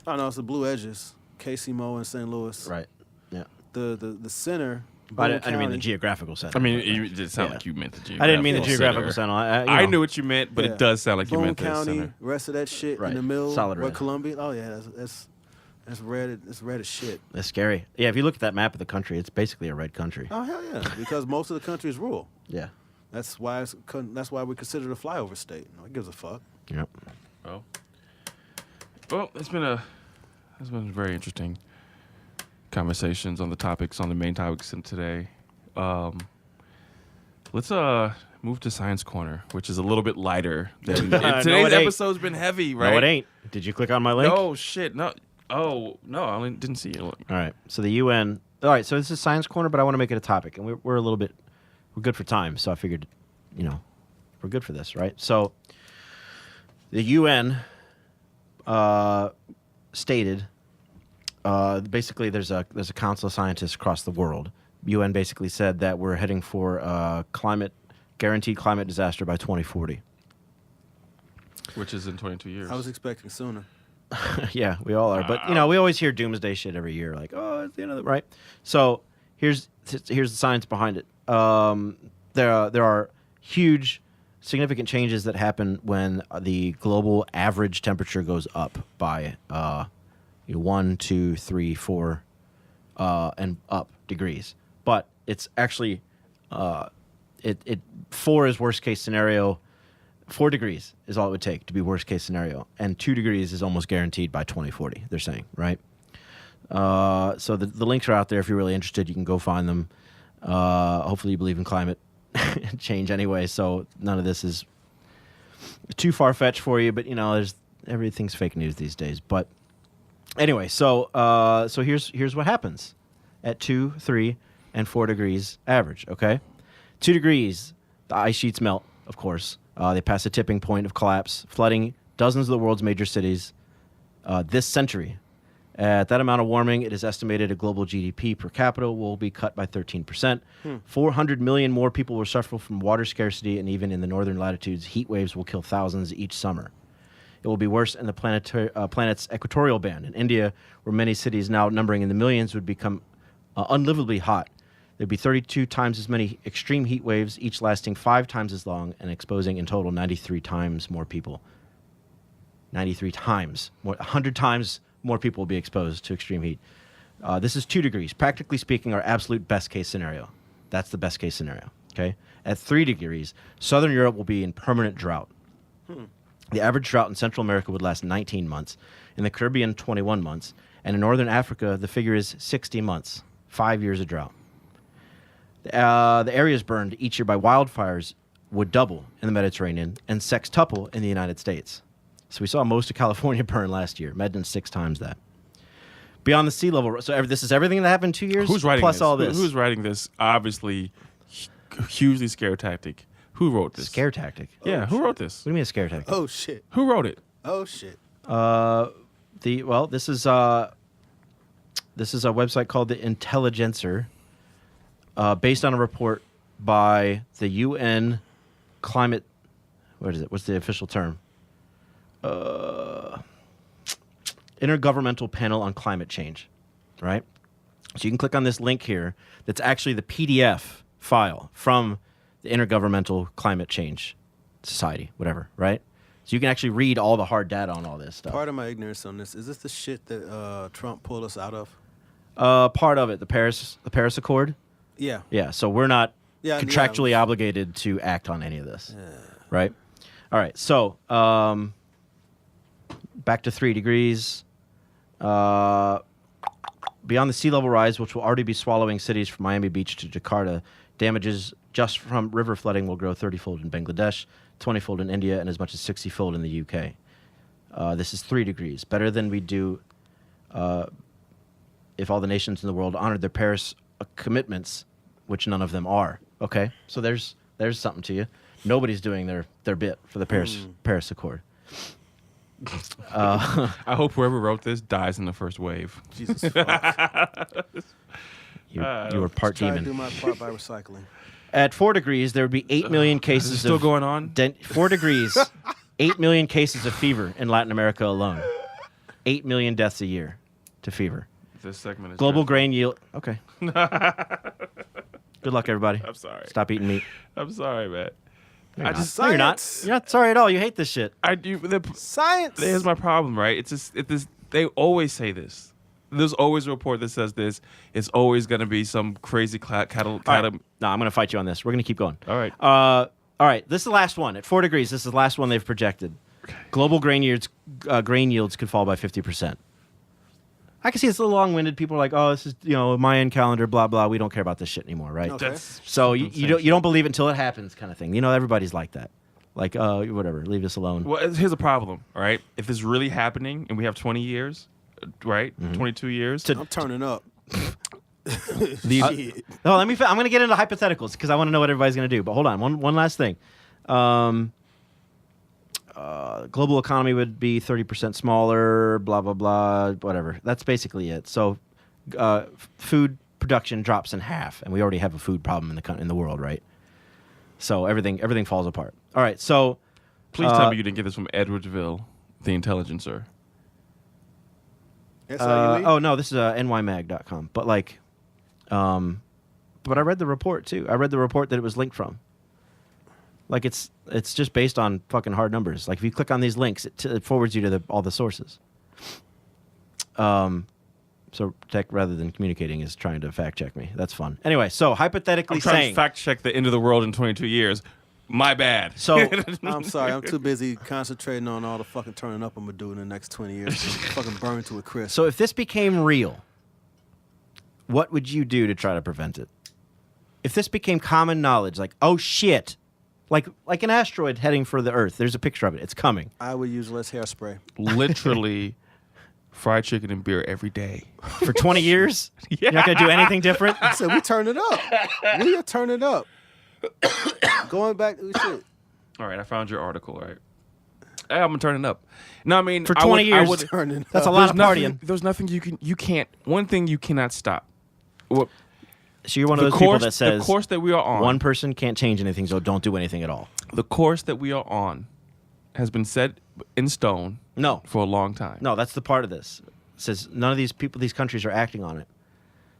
oh no, it's the Blue Edges, Casey Mo and St. Louis. Right. Yeah. The center. I Boone didn't mean the County- geographical center. I mean, but, it sounded Yeah. like you meant the I geographical. didn't mean the Center. geographical center. I knew what you meant, but Yeah. it does sound like you Boone meant the County, center. rest of that shit Right. in the middle, Solid where red. Columbia. Oh yeah, that's red. It's red as shit. That's scary. Yeah, if you look at that map of the country, it's basically a red country. Oh hell yeah, because most of the country is rural. Yeah. That's why we consider it a flyover state. No one gives a fuck. Yep. Well, it's been very interesting conversations on the main topics in today. Let's move to Science Corner, which is a little bit lighter. Than, No, today's it ain't. episode's been heavy, right? No, it ain't. Did you click on my link? Oh shit! No. Oh no, I didn't see it. All right. So the UN. All right. So this is Science Corner, but I want to make it a topic, and we're a little bit. We're good for time, so I figured, we're good for this, right? So the UN stated basically there's a council of scientists across the world. UN basically said that we're heading for guaranteed climate disaster by 2040. Which is in 22 years. I was expecting sooner. Yeah, we all are. But we always hear doomsday shit every year, like, oh, it's the end of the right. So here's the science behind it. There are huge, significant changes that happen when the global average temperature goes up by 1, 2, 3, 4, and up degrees. But it's actually 4 is worst case scenario. 4 degrees is all it would take to be worst case scenario, and 2 degrees is almost guaranteed by 2040. They're saying, right? So the links are out there. If you're really interested, you can go find them. Hopefully, you believe in climate change anyway, so none of this is too far fetched for you. But there's everything's fake news these days. But anyway, so here's what happens at 2, 3, and 4 degrees average. Okay, 2 degrees, the ice sheets melt, of course. They pass a tipping point of collapse, flooding dozens of the world's major cities this century. At that amount of warming, it is estimated a global GDP per capita will be cut by 13%. 400 million more people will suffer from water scarcity, and even in the northern latitudes, heat waves will kill thousands each summer. It will be worse in the planet's equatorial band. In India, where many cities now numbering in the millions would become unlivably hot. There'd be 32 times as many extreme heat waves, each lasting 5 times as long and exposing in total 93 times more people. 93 times. 100 times more people will be exposed to extreme heat. This is 2 degrees. Practically speaking, our absolute best case scenario. That's the best case scenario. Okay. At 3 degrees, Southern Europe will be in permanent drought. The average drought in Central America would last 19 months. In the Caribbean, 21 months. And in Northern Africa, the figure is 60 months. 5 years of drought. The areas burned each year by wildfires would double in the Mediterranean and sextuple in the United States. So we saw most of California burn last year. Imagine 6 times that. Beyond the sea level. So this is everything that happened in 2 years. Who's writing plus this? all this. Who's writing this? Obviously, hugely scare tactic. Who wrote this? Scare tactic? What Yeah, who wrote this? do you mean a scare tactic? Oh shit. Who wrote it? Oh shit. This is a website called the Intelligencer, based on a report by the UN climate. What is it? What's the official term? Intergovernmental Panel on Climate Change, right? So you can click on this link here. That's actually the PDF file from the Intergovernmental Climate Change Society, whatever, right? So you can actually read all the hard data on all this stuff. Part of my ignorance on this is this the shit that Trump pulled us out of? Part of it, the Paris Accord. Yeah. Yeah, so we're not Yeah, contractually obligated to act on any of this, right? All right, so back to 3 degrees. Beyond the sea level rise, which will already be swallowing cities from Miami Beach to Jakarta, damages just from river flooding will grow 30-fold in Bangladesh, 20-fold in India, and as much as 60-fold in the UK. This is 3 degrees, better than we do if all the nations in the world honored their Paris commitments, which none of them are. Okay, so there's something to you. Nobody's doing their bit for the Paris Accord. I hope whoever wrote this dies in the first wave. Jesus fuck. You were part Try to demon. do my part by recycling. At 4 degrees, there would be 8 million cases Is it still of going on? 4 degrees, 8 million cases of fever in Latin America alone. 8 million deaths a year to fever. This segment is Global dreadful. grain yield. Okay. Good luck, everybody. I'm sorry. Stop eating meat. I'm sorry, man. You're I not. just No, you're not. Science. You're not sorry at all. You hate this shit. I do. Science. Here's my problem, right? It's just they always say this. There's always a report that says this. It's always going to be some crazy cattle. All right. No, I'm going to fight you on this. We're going to keep going. All right. All right. This is the last one. At 4 degrees, this is the last one they've projected. Global grain yields could fall by 50%. I can see it's a little long-winded. People are like, "Oh, this is a Mayan calendar, blah blah. We don't care about this shit anymore, right?" Okay. That's So you insane don't believe it until it happens, kind of thing. Everybody's like that. Like, whatever, leave us alone. Well, here's a problem, all right? If this is really happening and we have 20 years, right? 22 years. I'm turning up. No, I'm going to get into hypotheticals because I want to know what everybody's going to do. But hold on, one last thing. Global economy would be 30% smaller. Blah blah blah. Whatever. That's basically it. So, food production drops in half, and we already have a food problem in the world, right? So everything falls apart. All right. So, Please tell me you didn't get this from Edwardsville, the Intelligencer. That's how you leave? oh no, this is nymag.com. But but I read the report too. I read the report that it was linked from. Like it's just based on fucking hard numbers. Like if you click on these links, it forwards you to all the sources. So tech rather than communicating is trying to fact check me. That's fun. Anyway, so hypothetically I'm trying saying, to fact check the end of the world in 22 years. My bad. so I'm sorry. I'm too busy concentrating on all the fucking turning up I'm going to do in the next 20 years. Just fucking burn to a crisp. so if this became real, what would you do to try to prevent it? If this became common knowledge, like oh shit, like an asteroid heading for the Earth. There's a picture of it. It's coming. I would use less hairspray. Literally fried chicken and beer every day. For 20 years? You're not going to do anything different? I said, we turn it up. We are turning up. Going back to shit. All right, I found your article, right? Hey, I'm going to turn it up. No, I mean, For I 20 would- I years. would- Turning up. That's a lot of partying. There's nothing you can't. One thing you cannot stop. What So you're one of the those people course that says the course that we are on. one person can't change anything, so don't do anything at all. The course that we are on has been set in stone No. for a long time. No, that's the part of this. It says none of these countries are acting on it.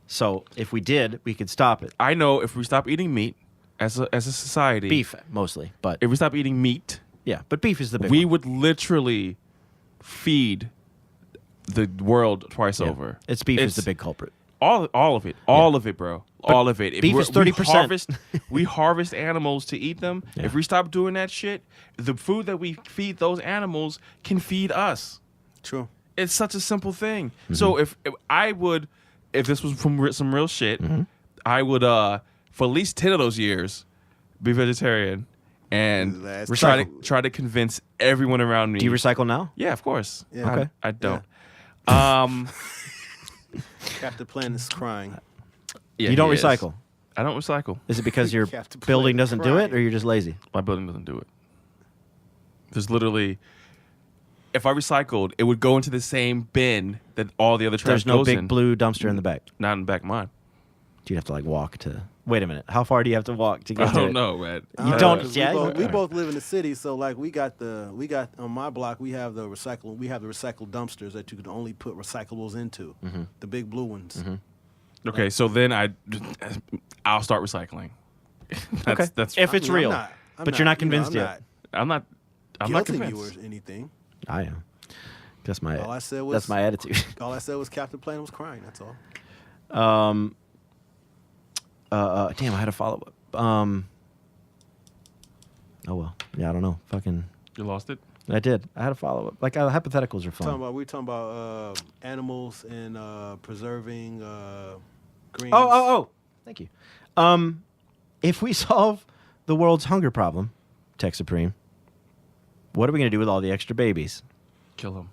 So if we did, we could stop it. I know if we stop eating meat as a society, Beef, mostly. But if we stop eating meat, yeah, but beef is the big we one. would literally feed the world twice Yeah. over. It's beef is the big culprit. All of it, bro. All of it. If beef we're- is 30%. We harvest animals to eat them. Yeah. If we stop doing that shit, the food that we feed those animals can feed us. True. It's such a simple thing. Mm-hmm. So if this was from some real shit, Mm-hmm. I would for at least 10 of those years be vegetarian and That's try to convince everyone around me. Do you recycle now? Yeah, of course. Yeah. Okay. I don't. Captain Planet's crying. Yeah, You don't he is. recycle. I don't recycle. Is it because your Captain building Planet doesn't do it, crying. or you're just lazy? My building doesn't do it. There's literally, if I recycled, it would go into the same bin that all the other trash There's no goes big in. blue dumpster in the back. Not in the back of mine. Do you have to walk to? Wait a minute. How far do you have to walk to get I to don't it? know, man. You don't- 'Cause yeah, we both live in the city, so we got on my block we have the recycled dumpsters that you can only put recyclables into, the big blue ones. Okay, so then I'll start recycling. Okay. That's If it's real. I'm But you're not convinced I'm yet. I'm not. I'm not guilting you or convinced. anything. I am. That's my. All I said was That's my attitude. All I said was Captain Planet was crying. That's all. Damn, I had a follow up. Oh well. Yeah, I don't know. Fucking. You lost it. I did. I had a follow up. Like hypotheticals are fun. We're talking about animals and preserving greens. Oh. Thank you. If we solve the world's hunger problem, Tech Supreme, what are we going to do with all the extra babies? Kill him.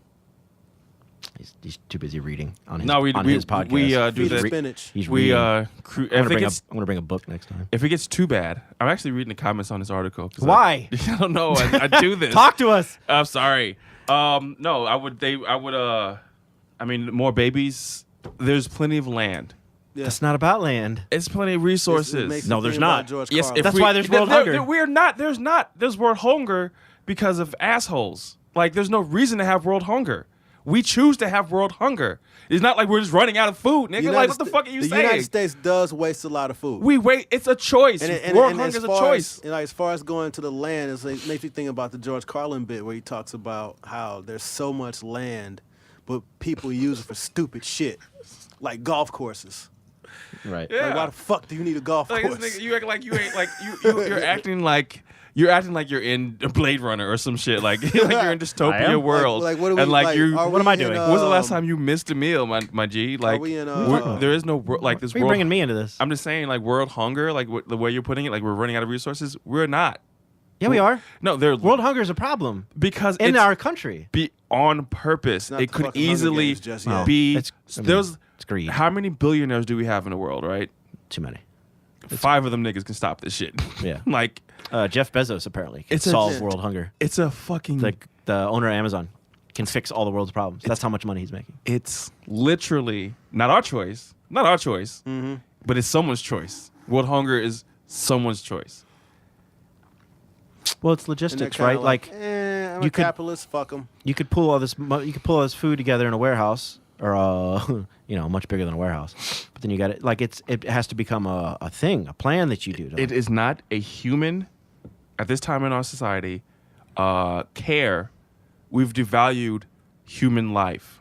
He's too busy reading on his, No, we his podcast. we do Feed the that. spinach. He's We reading. I'm I'm going to bring a book next time. if it gets too bad, I'm actually reading the comments on this article. 'Cause Why? I don't know. I do this. Talk to us. I'm sorry. No, I would. I mean, more babies. There's plenty of land. Yeah. That's not about land. It's plenty of It resources. makes No, me there's think about not. George Yes, Carlin. That's why there's world hunger. We're not. There's not. There's world hunger because of assholes. Like, there's no reason to have world hunger. We choose to have world hunger. It's not like we're just running out of food, nigga. Like, what the fuck are you the saying? United States does waste a lot of food. We wait. It's a choice. World hunger is a choice. As far as going to the land, it makes me think about the George Carlin bit where he talks about how there's so much land, but people use it for stupid shit, like golf courses. Right. Yeah. Like, why the fuck do you need a golf Like, course? this nigga, you act like you ain't like you're acting like. You're acting like you're in Blade Runner or some shit. Like you're in I am? dystopia world. Like, what are we, and like like, you, are what am we I doing? in, when was the last time you missed a meal, my G? Like we in, there is no like this. Why are you world, bringing me into this? I'm just saying, like world hunger, like the way you're putting it, like we're running out of resources. We're not. Yeah, we are. No, they're World hunger is a problem because in it's our country. be on purpose. not It the could fucking Hunger easily Games just yet. be. It's greed. How many billionaires do we have in the world? Right, Too many. 5 of them niggas can stop this shit. Yeah. like Jeff Bezos apparently can It's a- solve world hunger. it's a fucking. Like the owner of Amazon can fix all the world's problems. That's how much money he's making. It's literally not our choice. Not our choice. Mm-hmm. But it's someone's choice. World hunger is someone's choice. Well, it's And they're logistics, kinda right? Like I'm you a could- capitalist. Fuck them. you could pull all this food together in a warehouse or much bigger than a warehouse. But then you got it like it has to become a thing, a plan that you do. It is not a human, at this time in our society, care. We've devalued human life.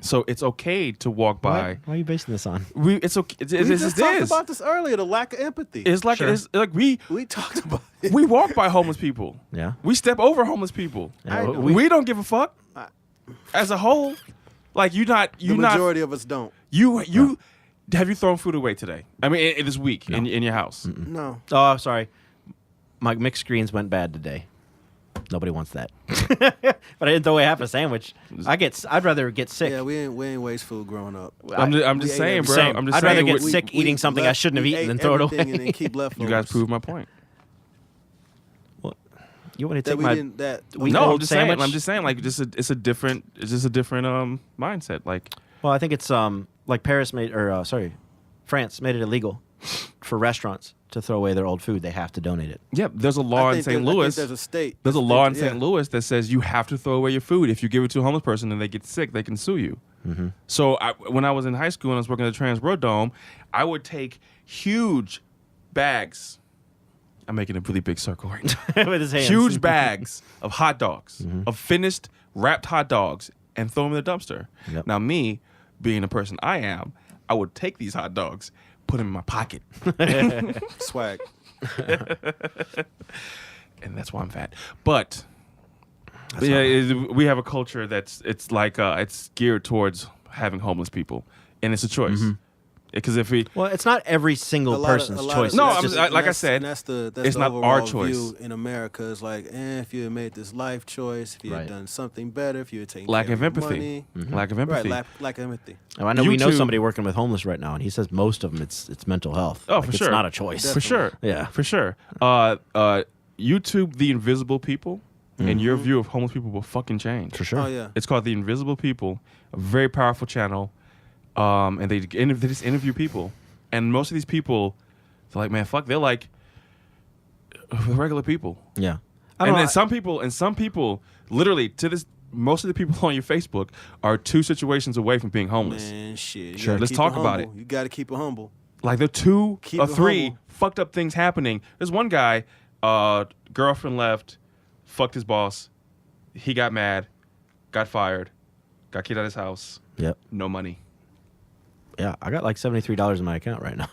So it's okay to walk by. Why are you basing this on? It's okay. We just talked about this earlier. The lack of empathy. It's like Sure. it's like we talked about it. we walk by homeless people. Yeah. We step over homeless people. Yeah, I know. We don't give a fuck. As a whole, like The majority of us don't. you have you thrown food away today? I mean, this week in your house. No. Oh, sorry. My mixed greens went bad today. Nobody wants that. But I didn't throw away half a sandwich. I'd rather get sick. Yeah, we ain't waste food growing up. I'm we just ate saying, bro. Same. I'm just I'd saying. rather get we- sick eating something I shouldn't have eaten than throw it away. And then keep leftovers. You guys proved my point. Well, you want to that take we my didn't. That we- No, I'm old just sandwich? saying. I'm just saying. Like, it's a different mindset. Like, Well, I think it's like France made it illegal for restaurants to throw away their old food. They have to donate it. yeah, there's a law in St. I think Louis. there's a state. There's a law in Yeah. St. Louis that says you have to throw away your food. If you give it to a homeless person and they get sick, they can sue you. Mm-hmm. So when I was in high school and I was working at the Transboro I would take huge bags. I'm making a really big circle right now. With his hands. Huge bags of hot dogs, Mm-hmm. of finished wrapped hot dogs, and throw them in the dumpster. Yep. Now, me, being the person I am, I would take these hot dogs, put them in my pocket, Swag. and that's why I'm fat. But we have a culture it's geared towards having homeless people, and it's a choice. Because if we Well, it's not every single person's choice. No, It's I'm just- just- like I said, and that's the it's not overall our choice. view in America. It's like, if you had made this life choice, if you Right. had done something better, if you had taken lack care of your empathy, money. lack of Right, empathy. lack of empathy. Oh, I know we know YouTube- somebody working with homeless right now, and he says most of them it's mental health. Oh, Like, for it's sure. not a choice. For sure. Yeah. For sure. YouTube The Invisible People, and your view of homeless people will fucking change. For sure. Oh yeah. It's called The Invisible People, a very powerful channel, and they just interview people, and most of these people, they're like, man, fuck, they're like regular people, Yeah. and then some people, literally to this, most of the people on your Facebook are 2 situations away from being homeless. Man, shit. You Sure. gotta Let's keep talk about humble. You got to keep it humble. Like there are 2 Keep or it 3 humble. fucked up things happening. There's one guy, girlfriend left, fucked his boss. He got mad, got fired, got kicked out of his house. Yep. No money. Yeah, I got like $73 in my account right now.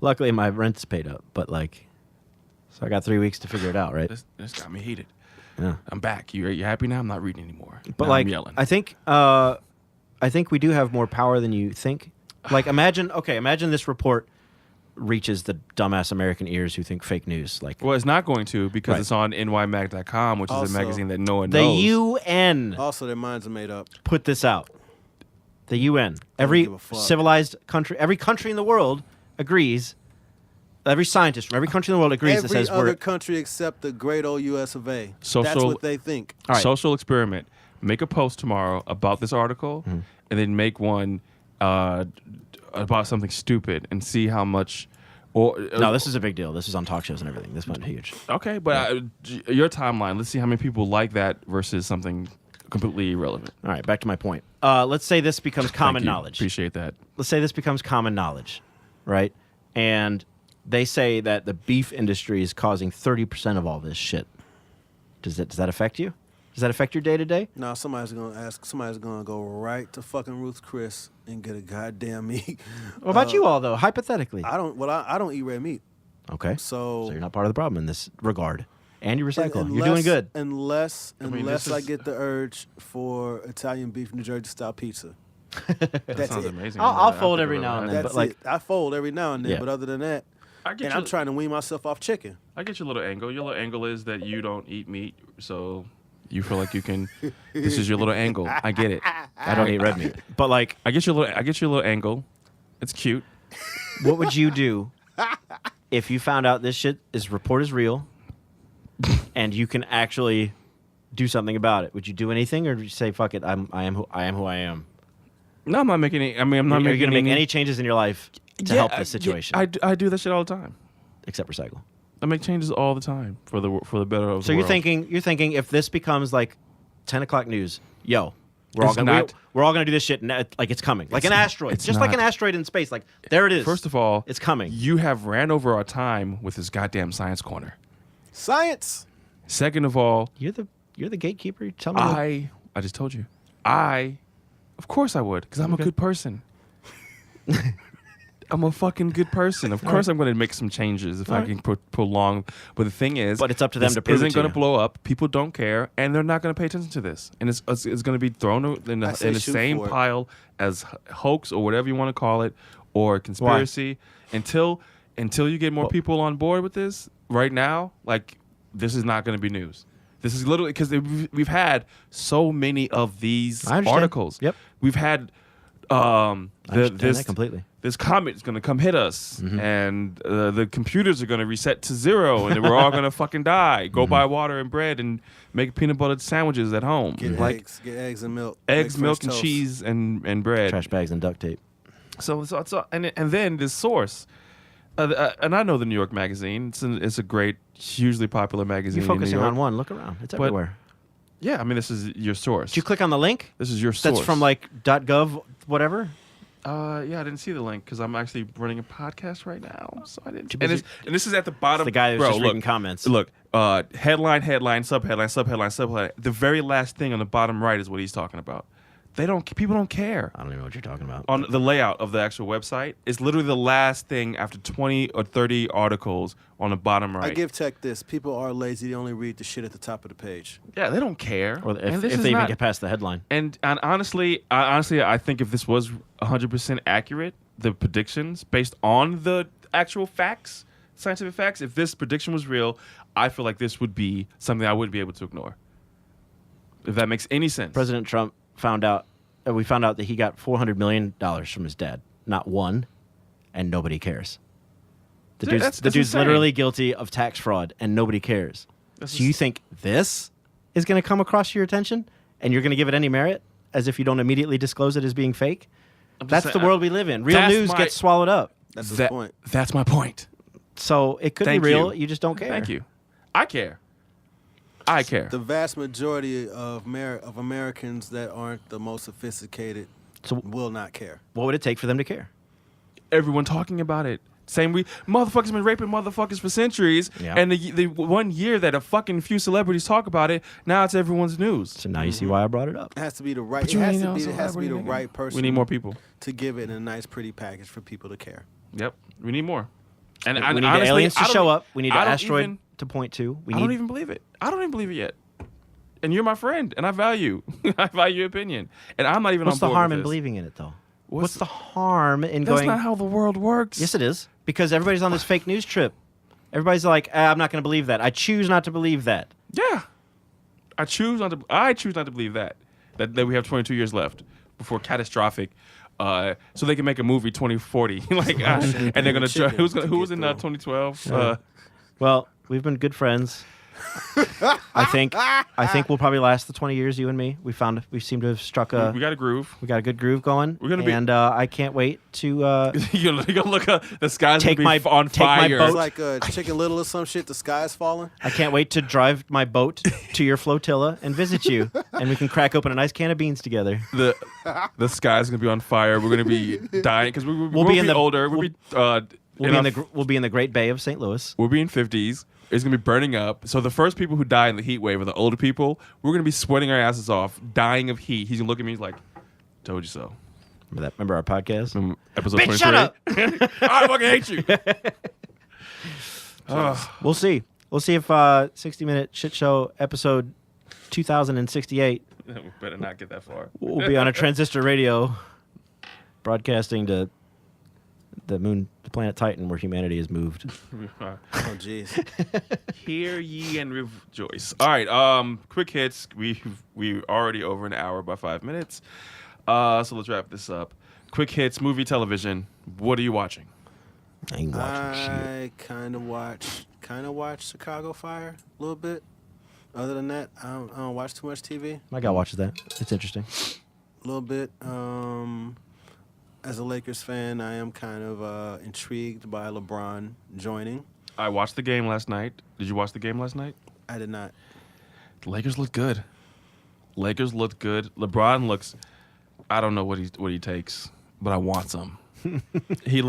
Luckily, my rent's paid up, but like, so I got 3 weeks to figure it out, right? This got me heated. Yeah. I'm back. You happy now? I'm not reading anymore. But Now like, I'm yelling. I think we do have more power than you think. Like, imagine this report reaches the dumbass American ears who think fake news. Like, Well, it's not going to because Right. it's on nymag.com, which is Also, a magazine that no one the knows. UN Also, their minds are made up. put this out. The UN, every give a fuck. civilized country, every country in the world agrees. Every scientist from every country in the world agrees that Every says other we're country except the great old U.S. of A. So- That's so- what they think. All right. Social experiment. Make a post tomorrow about this article, Mm-hmm. and then make one about something stupid, and see how much. Or No, this is a big deal. This is on talk shows and everything. This one's huge. okay, but your timeline. Let's see how many people like that versus something completely irrelevant. All right, back to my point. Let's say this becomes common Thank you. knowledge. Appreciate that. Let's say this becomes common knowledge, right? And they say that the beef industry is causing 30% of all this shit. Does that affect you? Does that affect your day to day? Now somebody's gonna go right to fucking Ruth's Chris and get a goddamn meat. What about you all though? Hypothetically, I don't eat red meat. okay. So So you're not part of the problem in this regard, and you recycle. un- You're doing good. Unless mean, this I is- get the urge for Italian beef New Jersey style pizza. That That's sounds it. amazing. I'll I fold think every we're now and right. then. That's but like- it. I fold every now and then, Yeah. but other than that, I get and your, I'm trying to wean myself off chicken. I get your little angle. Your little angle is that you don't eat meat, so you feel like you can. This is your little angle. I get it. I don't eat red meat. But like, I get your little angle. It's cute. what would you do if you found out this report is real, and you can actually do something about it? Would you do anything, or would you say fuck it? I am who I am? No, I'm not making any. I mean, I'm not Are you making going to make any changes in your life to help Yeah, this situation, I do that shit all the time. except recycle? I make changes all the time for the better of So the you're world. thinking if this becomes like 10 o'clock news, yo, we're all It's gonna not- we're all gonna do this shit like it's coming, like an asteroid, it's just like not. an asteroid in space. Like there it is. First of all, it's coming. You have ran over our time with this goddamn science corner. Science. Second of all, You're the gatekeeper. You tell me. what- I just told you. Of course I would, because I'm Okay. a good person. I'm a fucking good person. Of course, I'm going to make some changes if I can prolong. But the thing is, But it's up to them this to prove it isn't to going you. to blow up. People don't care, and they're not going to pay attention to this. And it's going to be thrown in I say the shoot same for it. pile as hoax or whatever you want to call it, or conspiracy. Until you get more people on board with this. Right now, like this is not going to be news. This is literally because we've had so many of these I understand. articles. Yep. We've had I understand this that completely. this comet is going to come hit us, and the computers are going to reset to 0, and then we're all going to fucking die. Go buy water and bread and make peanut butter sandwiches at home. Get like eggs and milk. eggs, Make milk, French and toast. cheese and bread. Trash bags and duct tape. So and then this source. And I know the New York Magazine. It's a great, hugely popular magazine. You're in New focusing York. on one. Look around. It's everywhere. Yeah, I mean, this is your source. Did you click on the link? This is your source. That's from like .gov whatever. Yeah, I didn't see the link because I'm actually running a podcast right now, so I didn't. Too And, busy. and this is at the bottom. The guy who's Bro, just look, reading comments. Look, headline, subheadline. The very last thing on the bottom right is what he's talking about. People don't care. I don't even know what you're talking about. On the layout of the actual website, it's literally the last thing after 20 or 30 articles on the bottom right. I give tech this. People are lazy. They only read the shit at the top of the page. Yeah, they don't care. Or And if this is they even not- get past the headline. And honestly, I think if this was 100% accurate, the predictions based on the actual facts, scientific facts, if this prediction was real, I feel like this would be something I wouldn't be able to ignore. If that makes any sense. President Trump we found out that he got $400 million from his dad. Not one, and nobody cares. The Dude, dude's, that's insane. literally guilty of tax fraud, and nobody cares. So you think this is going to come across your attention, and you're going to give it any merit, as if you don't immediately disclose it as being fake? That's saying, the world we live in. Real that's news my- gets swallowed up. That's his point. That's my point. So it could Thank be real. you. You just don't care. Thank you. I care. I care. The vast majority of Americans that aren't the most sophisticated So will not care. what would it take for them to care? Everyone talking about it. Motherfuckers been raping motherfuckers for centuries, Yeah. and the 1 year that a fucking few celebrities talk about it, now it's everyone's news. So now you see why I brought it up. It has to be the right. But It you has ain't to no be. It has to be the celebrity, nigga. right person. We need more people. to give it in a nice, pretty package for people to care. Yep, we need more. And We I- need honestly, aliens to I don't show e- up. We need an I don't asteroid even- to point to. We I don't need. even believe it. I don't even believe it yet. And you're my friend, and I value your opinion. And I'm not even What's on the board harm with in this. believing in it, though? What's What's the harm in That's going? not how the world works. Yes, it is. Because everybody's on this fake news trip. Everybody's like, I'm not going to believe that. I choose not to believe that. Yeah. I choose not to believe that we have 22 years left before catastrophic. So they can make a movie 2040, and they're gonna try. Who was in 2012? Well, we've been good friends. I think we'll probably last the 20 years. You and me. We seem to have struck a. We got a groove. We got a good groove going. We're gonna be- and I can't wait to. You're gonna look up. The sky's Take gonna be my- on take my fire. boat. It's like Chicken Little or some shit. The sky is falling. I can't wait to drive my boat to your flotilla and visit you, and we can crack open a nice can of beans together. The sky's gonna be on fire. We're gonna be dying because we'll be be in the- older. we'll- We'll be in the Great Bay of St. Louis. We'll be in 50s. It's going to be burning up. So the first people who die in the heat wave are the older people. We're going to be sweating our asses off, dying of heat. He's going to look at me like, told you so. Remember our podcast? Episode Bitch, 23. shut up! I fucking hate you. We'll see. We'll see if 60-minute shit show episode 2068 We better not get that far. will be on a transistor radio broadcasting to the moon, the planet Titan, where humanity has moved. Oh, jeez. Hear ye and rejoice. All right, quick hits. We already over an hour by 5 minutes. So let's wrap this up. Quick hits, movie, television. What are you watching? I ain't watching shit. I kind of watch Chicago Fire a little bit. Other than that, I don't watch too much TV. My guy watches that. It's interesting. A little bit. As a Lakers fan, I am kind of intrigued by LeBron joining. I watched the game last night. Did you watch the game last night? I did not. The Lakers look good. LeBron looks. I don't know what he takes, but I want some. He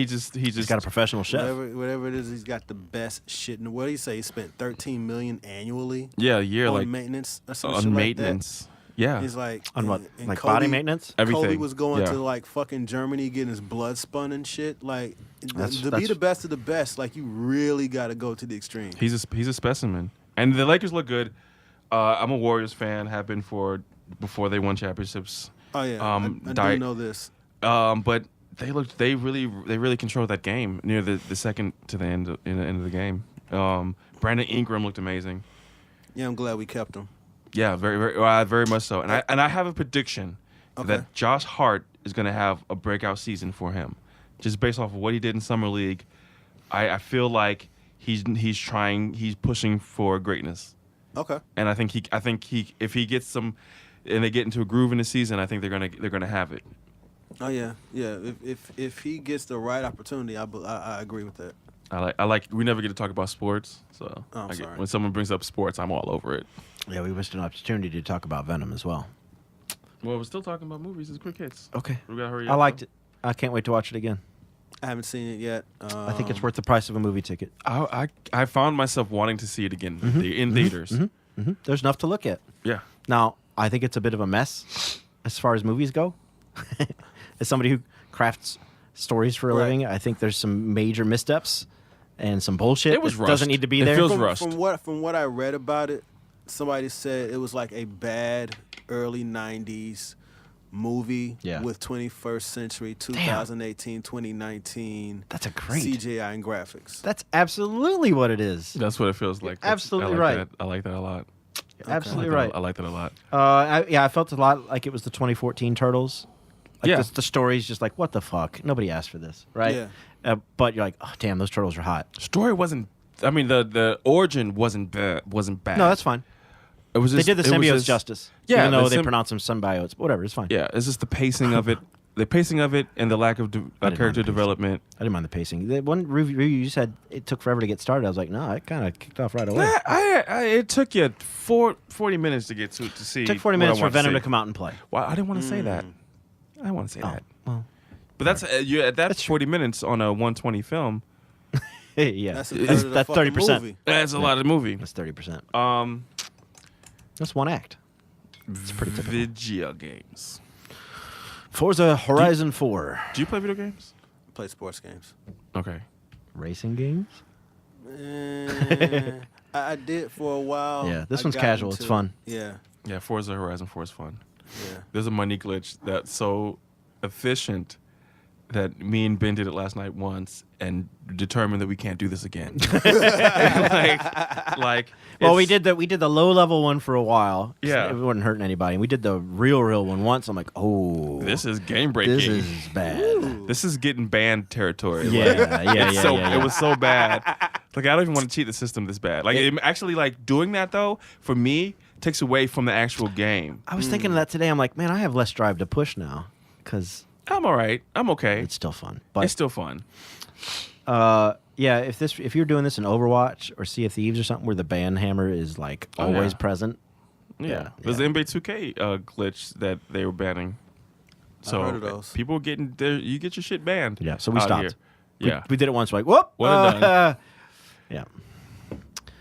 just He's got a professional chef. Whatever it is, he's got the best shit. And what do you say? He spent $13 million annually a year on like maintenance or some on shit maintenance. Like that. Yeah, He's like On what? and Like Kobe- body maintenance? Everything. Kobe was going Yeah. to like fucking Germany getting his blood spun and shit. Like to be That's- the best of the best, like you really got to go to the extreme. he's a specimen, and the Lakers look good. I'm a Warriors fan. Have been before they won championships. Oh yeah, I Di- do know this. But they really controlled that game near the second to the end of the game. Brandon Ingram looked amazing. Yeah, I'm glad we kept him. Yeah, very much so. And I have a prediction that Josh Hart is going to have a breakout season for him, just based off of what he did in summer league. I feel like he's pushing for greatness. Okay. And I think he if he gets some, and they get into a groove in the season, I think they're gonna have it. Oh yeah. If he gets the right opportunity, I agree with that. I like. We never get to talk about sports, so Oh, I'm sorry. when someone brings up sports, I'm all over it. Yeah, we missed an opportunity to talk about Venom as well. Well, we're still talking about movies. It's quick hits. Okay. We gotta hurry up. I liked it. I can't wait to watch it again. I haven't seen it yet. I think it's worth the price of a movie ticket. I found myself wanting to see it again in theaters. There's enough to look at. Yeah. Now, I think it's a bit of a mess as far as movies go. As somebody who crafts stories for a Right. living, I think there's some major missteps and some bullshit It was that doesn't rushed. need to be It there. feels rushed. From what I read about it, somebody said it was like a bad early 90s movie Yeah. with 21st century 2018 2019 That's a great. CGI and graphics. That's absolutely what it is. That's what it feels like. absolutely I like right. That. I like that a lot. Absolutely I right. like that a lot. I felt a lot like it was the 2014 Turtles. Like Yeah. the story's just like, what the fuck? Nobody asked for this, right? Yeah. But you're like, oh damn, those turtles are hot. Story wasn't. I mean, the origin wasn't bad. No, that's fine. It was. They Just, did the it was symbiotes just- justice. Yeah, even though the they pronounce them symbiotes. But whatever, it's fine. Yeah, it's just the pacing of it. The pacing of it and the lack of mind the character pacing. development. I didn't mind the pacing. The one review you said it took forever to get started. I was like, no, it kind of kicked off right away. It took you 40 minutes to get to see. It took 40 what minutes I for wanted Venom see. to come out and play. Well, I didn't want to say that. I didn't want to say that. Well, But that's that's 40 minutes on a 120 film. Yeah, That's a third of the that's fucking 30%. movie. That's a lot of movie. That's 30%. That's one act. It's pretty typical. Video games. Forza Horizon 4. Do you play video games? Play sports games. Okay. Racing games? I did for a while. Yeah, this I one's got casual. into It's fun. Yeah, Yeah, Forza Horizon 4 is fun. yeah. There's a money glitch that's so efficient that me and Ben did it last night once and determined that we can't do this again. like Well, we it's- did the low level one for a while. 'Cause Yeah. it wasn't hurting anybody. We did the real one once. I'm like, oh, This is game breaking. this is bad. This is getting banned territory. Yeah, Like, yeah, it's yeah, so, yeah. It was so bad. Like I don't even want to cheat the system this bad. Like it, actually, like doing that though, for me, takes away from the actual game. I was thinking of that today. I'm like, man, I have less drive to push now because I'm all right. I'm okay. it's still fun. But It's still fun. yeah, if you're doing this in Overwatch or Sea of Thieves or something where the ban hammer is like Oh, always yeah. present. Yeah. There's yeah. the NBA 2K glitch that they were banning. So heard of those. people getting there, you get your shit banned. Yeah, so we out stopped. here. Yeah. We did it once. We're like, whoop. One and done. Yeah.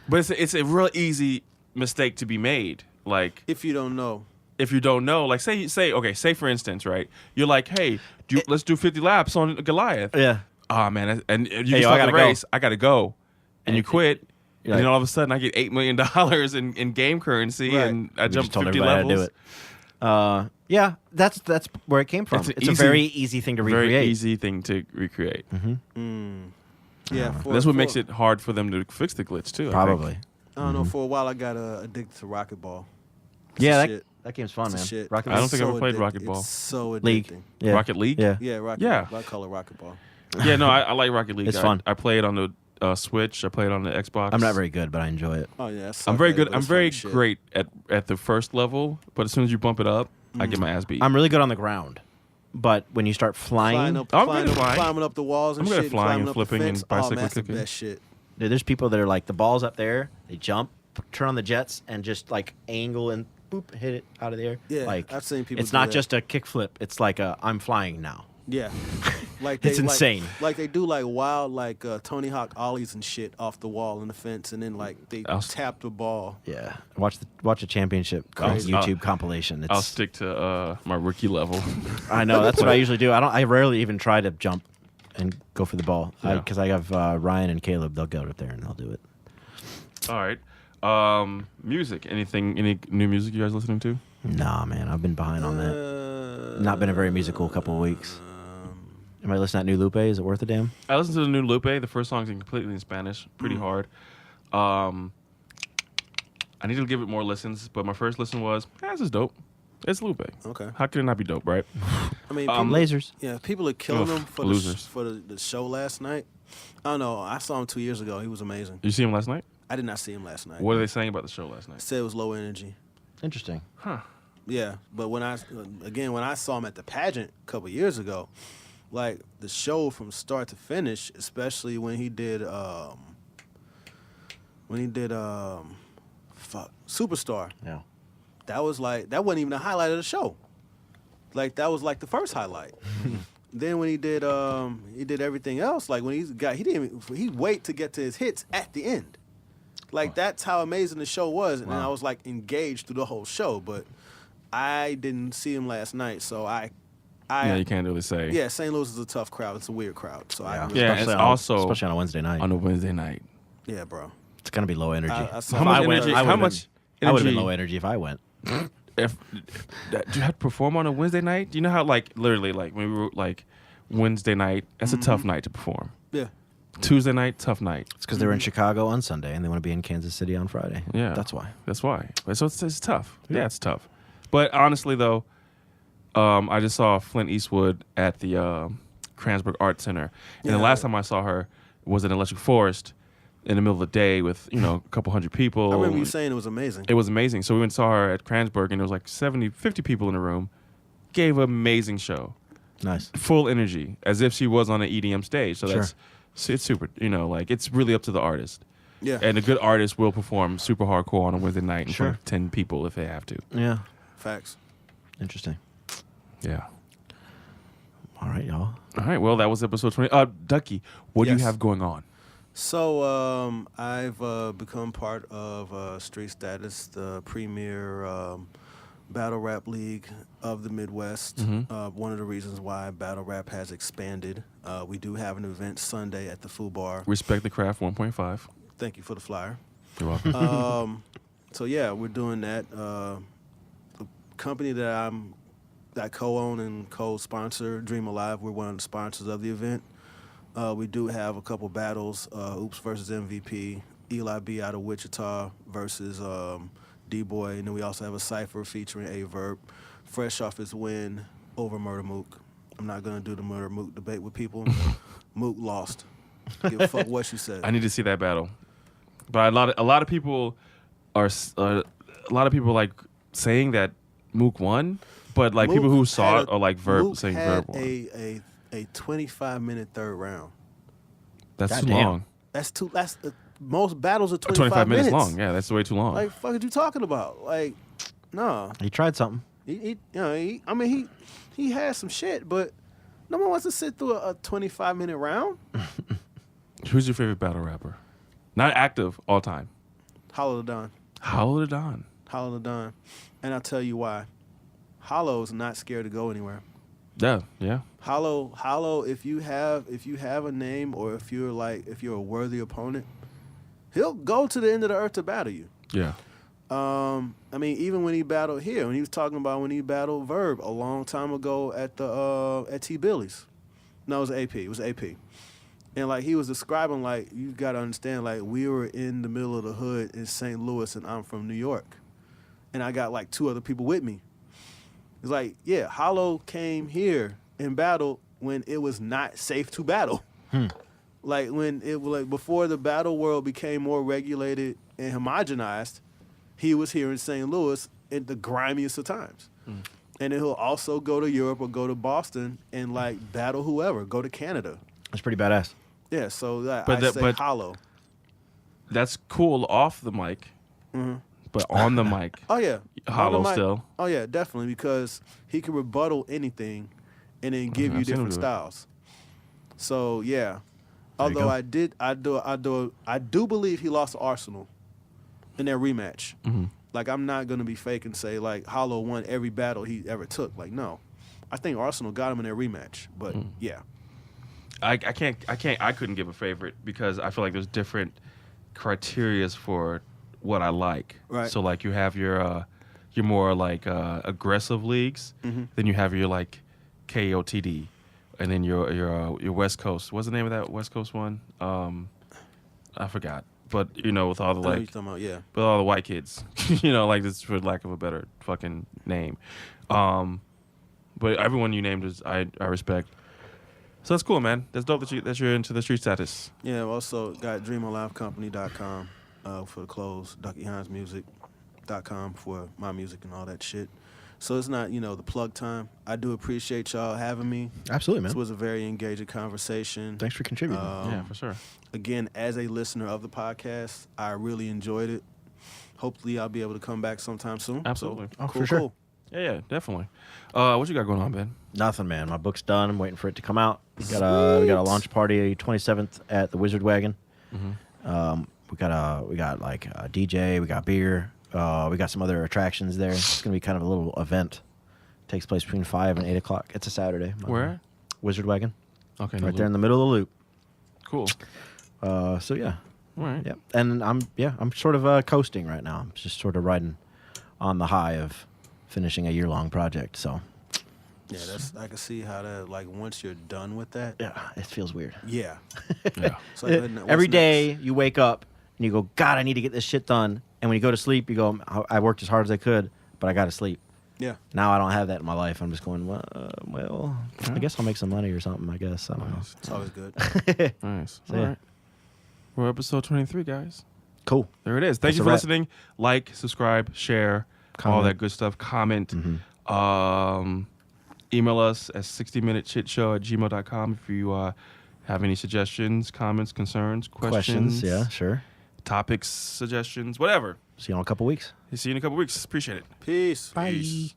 But it's a real easy mistake to be made. Like If you don't know, if you don't know, like say for instance, right? You're like, hey, let's do 50 laps on Goliath. Yeah. Oh man, and you Hey, yo, I start the gotta go. race. I gotta go, and you quit. You're And then like- all of a sudden, I get $8 million in game currency, Right. and I We jump just told 50 everybody levels. how to do it. Yeah, that's where it came from. It's It's, an a very easy thing to Very recreate. easy thing to recreate. yeah. That's what makes it hard for them to fix the glitch too. I think. Probably. I don't know. For a while, I got addicted to racquetball. It's Yeah, the that, shit. that game's fun, It's the man. shit. Rocket I don't It's think I so ever played addictive. racquetball. It's so addicting. League. Yeah. Rocket League? Yeah. Yeah, racquetball. Yeah. I call it racquetball. Yeah, no, I like Rocket League. It's fun. I play it on the Switch. I play it on the Xbox. I'm not very good, but I enjoy it. Oh yeah, I'm very good. I'm very great at the first level, but as soon as you bump it up, I get my ass beat. I'm really good on the ground, but when you start flying, Climbing up the walls and I'm good at shit. flying climbing and up flipping the and fence. bicycle Oh, man, that's the kicking. best shit. dude, there's people that are like the ball's up there, they jump, turn on the jets, and just like angle and boop, hit it out of the air. Yeah, like I've seen people It's do not that. just a kick flip. It's like a I'm flying now. Yeah, like It's insane. Like they do like wild Tony Hawk ollies and shit off the wall in the fence, and then like they tap the ball. Yeah, watch a championship Crazy. YouTube compilation. I'll It's, stick to my rookie level. I know that's what I usually do. I rarely even try to jump and go for the ball Yeah. because I have Ryan and Caleb. They'll go up there and they'll do it. All right. Music. Any new music you guys listening to? Nah, man, I've been behind on that. Not been a very musical couple of weeks. Am I listening to that new Lupe? Is it worth a damn? I listened to the new Lupe. The first song's completely in Spanish. Pretty hard. I need to give it more listens, but my first listen was, this is dope. It's Lupe. Okay. How can it not be dope, right? I mean, Lasers. Yeah, people are killing Ugh, him for losers. the show last night. I don't know. I saw him 2 years ago. He was amazing. You see him last night? I did not see him last night. What are they saying about the show last night? Said it was low energy. Interesting. Yeah, but when I saw him at the pageant a couple years ago, like the show from start to finish, especially when he did Superstar. Yeah. That wasn't even a highlight of the show. Like that was like the first highlight. Then when he did everything else, like when he wait to get to his hits at the end. Like that's how amazing the show was, and I was like engaged through the whole show. But I didn't see him last night, so Yeah, you can't really say. yeah, St. Louis is a tough crowd. It's a weird crowd. So Yeah, Especially it's on- also especially on a Wednesday night. on a Wednesday night. yeah, bro. It's gonna be low energy. I saw If him I at went, the- I how would've much been- I would have been energy- low energy if I went. If do you have to perform on a Wednesday night? Do you know how like literally like when we were like Wednesday night, that's a tough night to perform. Yeah. Tuesday night, tough night. It's because they were in Chicago on Sunday and they want to be in Kansas City on Friday. Yeah, That's why. That's why. So it's tough. Yeah, it's tough. But honestly, though, I just saw Flint Eastwood at the Kransberg Art Center, and the last time I saw her was in Electric Forest in the middle of the day with a couple hundred people. I remember you saying it was amazing. It was amazing. So we went and saw her at Kransberg, and there was like 50 people in the room. Gave an amazing show. Nice. Full energy, as if she was on an EDM stage. So Sure. it's super, like it's really up to the artist. Yeah. And a good artist will perform super hardcore on a Wednesday night in Sure. front of 10 people if they have to. Yeah. Facts. Interesting. Yeah. All right, y'all. All right. Well, that was episode 20. Ducky, what do you Yes. have going on? So I've become part of Street Status, the premier battle rap league of the Midwest. One of the reasons why battle rap has expanded. We do have an event Sunday at the Foo Bar. Respect the Craft 1.5. Thank you for the flyer. You're welcome. So yeah, we're doing that. The company that I co-own and co-sponsor, Dream Alive, we're one of the sponsors of the event. We do have a couple battles, Oops versus MVP, Eli B out of Wichita versus D-Boy, and then we also have a cypher featuring A-Verb, fresh off his win over Murder Mook. I'm not going to do the Murder Mook debate with people. Mook lost. Give a fuck what you said. I need to see that battle. But a lot of people like saying that Mook won, but like Mook people who saw had it are like Mook saying had Verb won. a 25-minute third round. That's too Goddamn. long. That's most battles are 25 minutes long. Yeah, that's way too long. Like, fuck are you talking about? Like, no. He tried something. He had some shit, but no one wants to sit through a 25-minute round. Who's your favorite battle rapper? Not active all time. Hollow the Don. Hollow the Don. Hollow the Don. And I'll tell you why. Hollow's not scared to go anywhere. Yeah. Hollow, if you have a name or if you're a worthy opponent, he'll go to the end of the earth to battle you. Yeah. I mean, even when he battled here, when he was talking about when he battled Verb a long time ago at T Billy's. No, it was AP. It was AP. And like he was describing, like, you got to understand, like, we were in the middle of the hood in St. Louis and I'm from New York. And I got like 2 other people with me. It's like, yeah, Hollow came here and battled when it was not safe to battle. Like when it was like before the battle world became more regulated and homogenized, he was here in St. Louis at the grimiest of times. And then he'll also go to Europe or go to Boston and like battle whoever, go to Canada. That's pretty badass. Yeah, so But I say Hollow. That's cool off the mic, but on the mic, Oh yeah, Hollow On the mic- still. Oh yeah, definitely, because he can rebuttal anything, and then give you I've seen him different do it. styles. So yeah, There you although go. I do believe he lost to Arsenal in their rematch. Like I'm not gonna be fake and say like Hollow won every battle he ever took. Like no, I think Arsenal got him in their rematch. But yeah, I couldn't give a favorite because I feel like there's different criterias for what I like. Right. So like you have your more like aggressive leagues, then you have your like KOTD, and then your West Coast. What's the name of that West Coast one? I forgot. But you know, with all the I know what you're like, talking about, yeah. with all the white kids, you know, like this for lack of a better fucking name. But everyone you named is I respect. So that's cool, man. That's dope that you're into the street status. Yeah, I've also got DreamAliveCompany.com for the clothes, DuckyHinesMusic.com for my music and all that shit. So it's not, the plug time. I do appreciate y'all having me. Absolutely, This man. was a very engaging conversation. Thanks for contributing. Yeah, for sure. Again, as a listener of the podcast, I really enjoyed it. Hopefully, I'll be able to come back sometime soon. Absolutely. So, Oh, cool, for sure. cool. Yeah, definitely. What you got going on, Ben? Nothing, man. My book's done. I'm waiting for it to come out. We got a launch party 27th at the Wizard Wagon. We got like a DJ. We got beer. We got some other attractions there. It's gonna be kind of a little event. Takes place between 5 and 8 o'clock. It's a Saturday. Where? Wizard Wagon. Okay. Right there in the middle of the loop. Cool. So yeah. All right. Yeah. And I'm sort of coasting right now. I'm just sort of riding on the high of finishing a year-long project. So Yeah, I can see how that, like, once you're done with that. yeah, it feels weird. Yeah. Yeah. It's like, what's Every next? day you wake up and you go, God, I need to get this shit done. And when you go to sleep, you go, I worked as hard as I could, but I got to sleep. Yeah. Now I don't have that in my life. I'm just going, well, I guess I'll make some money or something. I guess I don't know. It's always good. Nice. So, All yeah. right. We're episode 23, guys. Cool. There it is. Thank That's you a for wrap. listening. Like, subscribe, share, all Comment. that good stuff. Comment. Email us at 60minuteshitshow@gmail.com if you have any suggestions, comments, concerns, questions, Yeah, sure. topics, suggestions, whatever. See you in a couple weeks. See you in a couple weeks. Appreciate it. Peace. Bye. Peace.